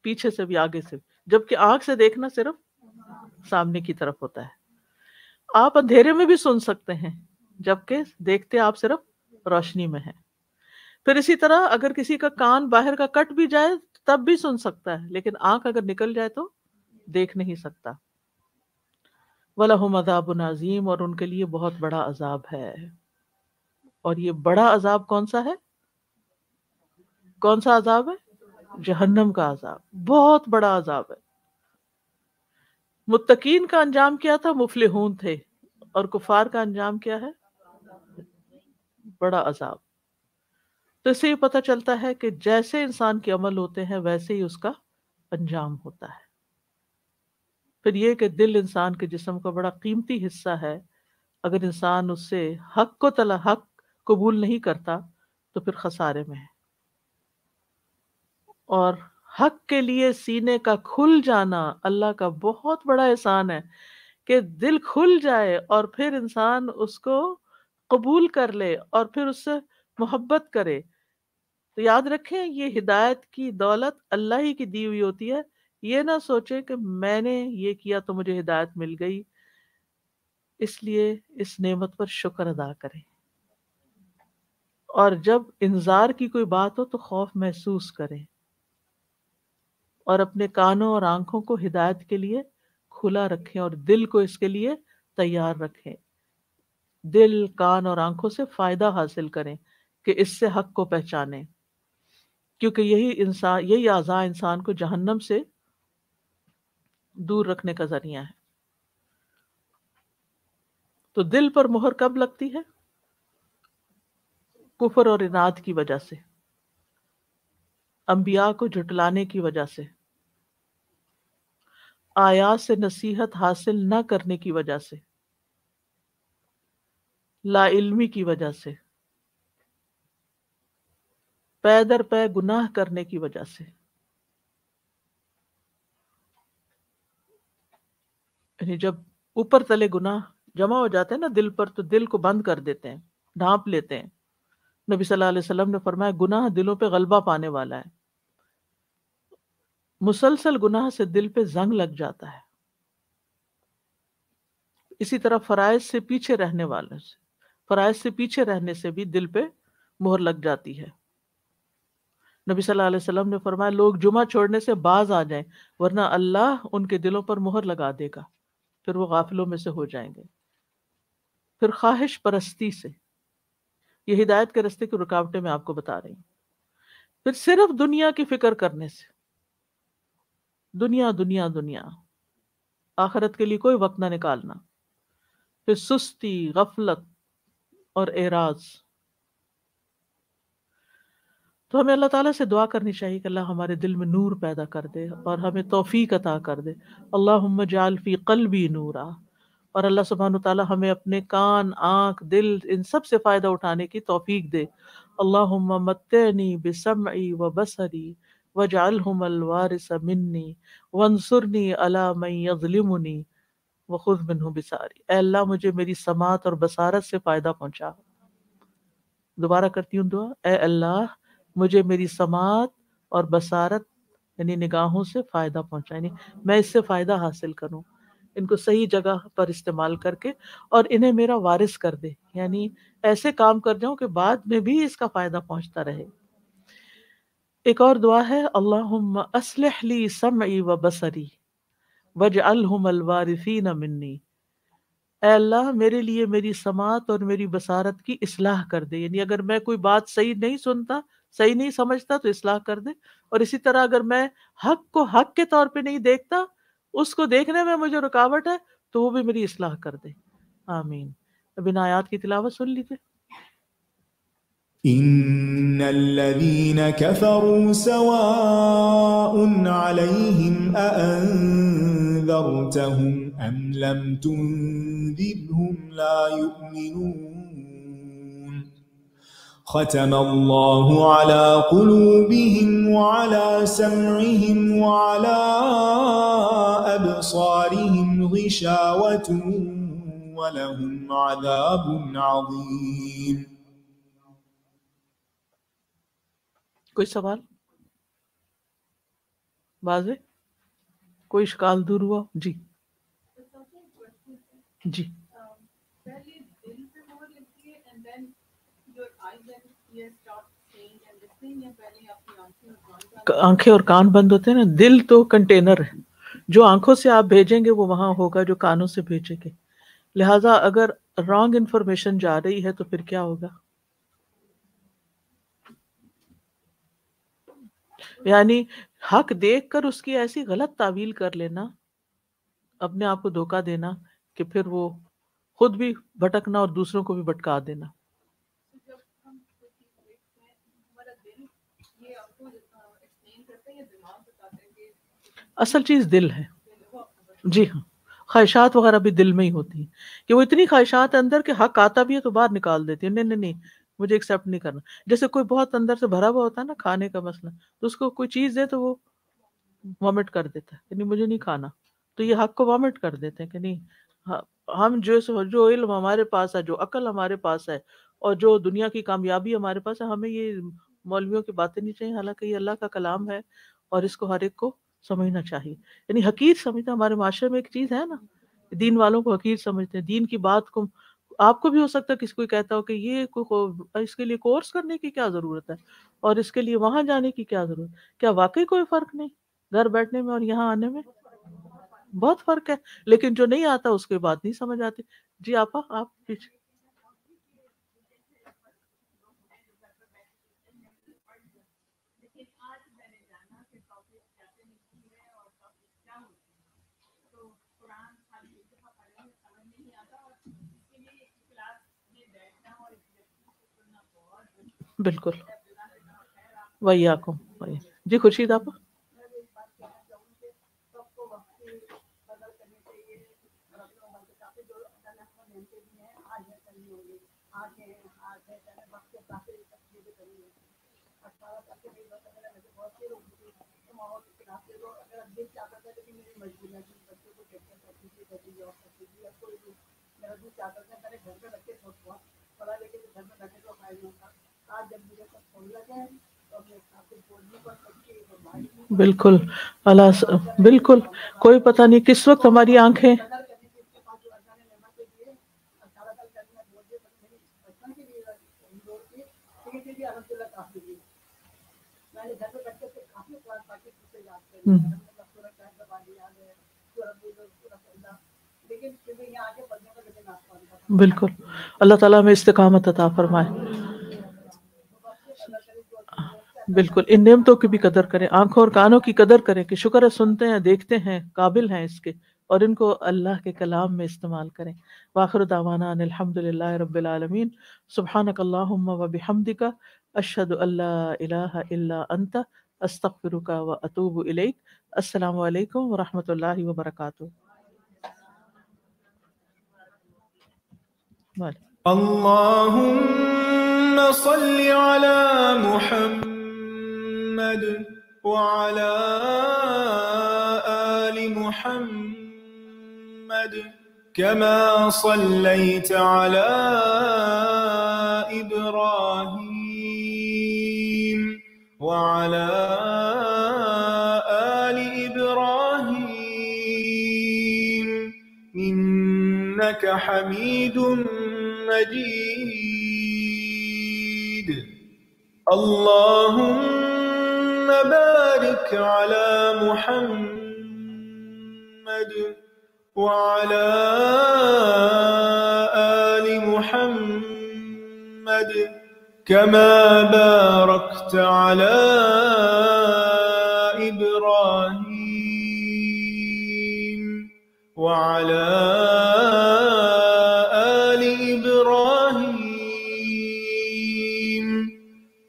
پیچھے سے بھی آگے سے بھی، جبکہ آنکھ سے دیکھنا صرف سامنے کی طرف ہوتا ہے. آپ اندھیرے میں بھی سن سکتے ہیں جبکہ دیکھتے آپ صرف روشنی میں ہیں. پھر اسی طرح اگر کسی کا کان باہر کا کٹ بھی جائے تب بھی سن سکتا ہے، لیکن آنکھ اگر نکل جائے تو دیکھ نہیں سکتا. وَلَهُمْ عَذَابٌ عَظِيمٌ اور ان کے لیے بہت بڑا عذاب ہے. اور یہ بڑا عذاب کون سا ہے؟ کون سا عذاب ہے؟ جہنم کا عذاب، بہت بڑا عذاب ہے. متقین کا انجام کیا تھا؟ مفلحون تھے. اور کفار کا انجام کیا ہے؟ بڑا عذاب. تو اس سے یہ پتہ چلتا ہے کہ جیسے انسان کے عمل ہوتے ہیں ویسے ہی اس کا انجام ہوتا ہے. پھر یہ کہ دل انسان کے جسم کا بڑا قیمتی حصہ ہے، اگر انسان اس سے حق قبول نہیں کرتا تو پھر خسارے میں ہے. اور حق کے لیے سینے کا کھل جانا اللہ کا بہت بڑا احسان ہے کہ دل کھل جائے اور پھر انسان اس کو قبول کر لے اور پھر اس سے محبت کرے. تو یاد رکھیں یہ ہدایت کی دولت اللہ ہی کی دی ہوئی ہوتی ہے. یہ نہ سوچے کہ میں نے یہ کیا تو مجھے ہدایت مل گئی، اس لیے اس نعمت پر شکر ادا کریں. اور جب انذار کی کوئی بات ہو تو خوف محسوس کریں اور اپنے کانوں اور آنکھوں کو ہدایت کے لیے کھلا رکھیں اور دل کو اس کے لیے تیار رکھیں. دل، کان اور آنکھوں سے فائدہ حاصل کریں کہ اس سے حق کو پہچانیں، کیونکہ یہی اعضاء انسان کو جہنم سے دور رکھنے کا ذریعہ ہے. تو دل پر مہر کب لگتی ہے؟ کفر اور اناد کی وجہ سے، انبیاء کو جھٹلانے کی وجہ سے، آیات سے نصیحت حاصل نہ کرنے کی وجہ سے، لا علمی کی وجہ سے، پے در پے گناہ کرنے کی وجہ سے. یعنی جب اوپر تلے گناہ جمع ہو جاتے ہیں نا دل پر تو دل کو بند کر دیتے ہیں، ڈھانپ لیتے ہیں. نبی صلی اللہ علیہ وسلم نے فرمایا گناہ دلوں پہ غلبہ پانے والا ہے. مسلسل گناہ سے دل پہ زنگ لگ جاتا ہے. اسی طرح فرائض سے پیچھے رہنے سے بھی دل پہ مہر لگ جاتی ہے. نبی صلی اللہ علیہ وسلم نے فرمایا لوگ جمعہ چھوڑنے سے باز آ جائیں ورنہ اللہ ان کے دلوں پر مہر لگا دے گا. پھر وہ غافلوں میں سے ہو جائیں گے. پھر خواہش پرستی سے، یہ ہدایت کے راستے کی رکاوٹیں میں آپ کو بتا رہی ہوں. پھر صرف دنیا کی فکر کرنے سے، دنیا دنیا دنیا، آخرت کے لیے کوئی وقت نہ نکالنا. پھر سستی، غفلت اور اعراض. تو ہمیں اللہ تعالیٰ سے دعا کرنی چاہیے کہ اللہ ہمارے دل میں نور پیدا کر دے اور ہمیں توفیق عطا کر دے. اللہم اجعل فی قلبی نورا. اور اللہ سبحانہ وتعالیٰ ہمیں اپنے کان، آنکھ، دل، ان سب سے فائدہ اٹھانے کی توفیق دے. اللہم متعنی بسمعی و بصری واجعلہم الوارث منی وانصرنی علی من یظلمنی وخذ منہ بصاری. اے اللہ مجھے میری سماعت اور بصارت سے فائدہ پہنچا. دوبارہ کرتی ہوں دعا، اے اللہ مجھے میری سماعت اور بصارت یعنی نگاہوں سے فائدہ پہنچا، یعنی میں اس سے فائدہ حاصل کروں، ان کو صحیح جگہ پر استعمال کر کے، اور انہیں میرا وارث کر دے، یعنی ایسے کام کر جاؤں کہ بعد میں بھی اس کا فائدہ پہنچتا رہے. ایک اور دعا ہے، اللہم اصلح لی سمعی و بصری واجعلہم الوارثین منی. اے اللہ میرے لیے میری سماعت اور میری بصارت کی اصلاح کر دے، یعنی اگر میں کوئی بات صحیح نہیں سنتا، صحیح نہیں سمجھتا تو اصلاح کر دے. اور اسی طرح اگر میں حق کو حق کے طور پہ نہیں دیکھتا، اس کو دیکھنے میں مجھے رکاوٹ ہے، تو وہ بھی میری اصلاح کر دے. آمین. اب ان آیات کی تلاوت سن لیجیے. إن الذين كفروا سواء عليهم أأنذرتهم أم لم تنذرهم لا يؤمنون ختم الله على قلوبهم وعلى سمعهم وعلى أبصارهم غشاوة ولهم عذاب عظيم. کوئی سوال؟ واضح؟ کوئی اشکال دور ہوا؟ جی جی. آنکھیں اور کان بند ہوتے ہیں نا، دل تو کنٹینر ہے، جو آنکھوں سے آپ بھیجیں گے وہ وہاں ہوگا جو کانوں سے بھیجیں گے. لہٰذا اگر رانگ انفارمیشن جا رہی ہے تو پھر کیا ہوگا؟ یعنی حق دیکھ کر اس کی ایسی غلط تعویل کر لینا، اپنے آپ کو دھوکہ دینا کہ پھر وہ خود بھی بھٹکنا اور دوسروں کو بھی بھٹکا دینا. اصل چیز دل ہے. جی ہاں، خواہشات وغیرہ بھی دل میں ہی ہوتی ہیں، کہ وہ اتنی خواہشات اندر کہ حق آتا بھی ہے تو باہر نکال دیتی ہیں، نہیں نہیں نہیں مجھے ایکسیپٹ نہیں کرنا. جیسے کوئی بہت اندر سے بھرا ہوا ہوتا ہے نا کھانے کا مسئلہ، تو اس کو کوئی چیز دے تو وہ وامٹ کر دیتا ہے، یعنی مجھے نہیں کھانا. تو یہ حق کو وامٹ کر دیتے ہیں کہ نہیں، ہم جو علم ہمارے پاس ہے، جو عقل ہمارے پاس ہے، اور جو دنیا کی کامیابی ہمارے پاس ہے، ہمیں یہ مولویوں کی باتیں نہیں چاہیے، حالانکہ یہ اللہ کا کلام ہے اور اس کو ہر ایک کو سمجھنا چاہیے. یعنی حقیر سمجھنا ہمارے معاشرے میں ایک چیز ہے نا، دین والوں کو حقیر سمجھتے ہیں. دین کی بات کو آپ کو بھی ہو سکتا ہے کسی کوئی کہتا ہو کہ یہ اس کے لیے کورس کرنے کی کیا ضرورت ہے، اور اس کے لیے وہاں جانے کی کیا ضرورت. کیا واقعی کوئی فرق نہیں گھر بیٹھنے میں اور یہاں آنے میں؟ بہت فرق ہے. لیکن جو نہیں آتا اس کی بات نہیں سمجھ آتی. جی آپا آپ پیچھے. بالکل. وَإِيَّاكُمْ. جی خورشید آپ. بالکل اللہ، بالکل کوئی پتہ نہیں کس وقت ہماری آنکھیں بالکل، اللہ تعالیٰ ہمیں استقامت عطا فرمائے. بالکل، ان نعمتوں کی بھی قدر کریں، آنکھوں اور کانوں کی قدر کریں کہ شکر ہے سنتے ہیں، دیکھتے ہیں، قابل ہیں اس کے، اور ان کو اللہ کے کلام میں استعمال کریں. وآخر دعوانا ان الحمد للہ رب العالمین. سبحانک اللہم و بحمدک، اشہد ان لا الہ الا انت، استغفرک و اتوب الیک. السلام علیکم ورحمۃ اللہ وبرکاتہ. اللهم صل على محمد وعلى آل محمد كما صليت على إبراهيم وعلى آل إبراهيم إنك حميد مجيد. اللهم بارك على محمد وعلى آل محمد كما باركت على إبراهيم وعلى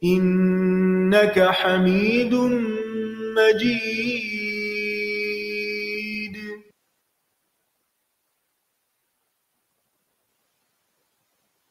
إنك حميد مجيد.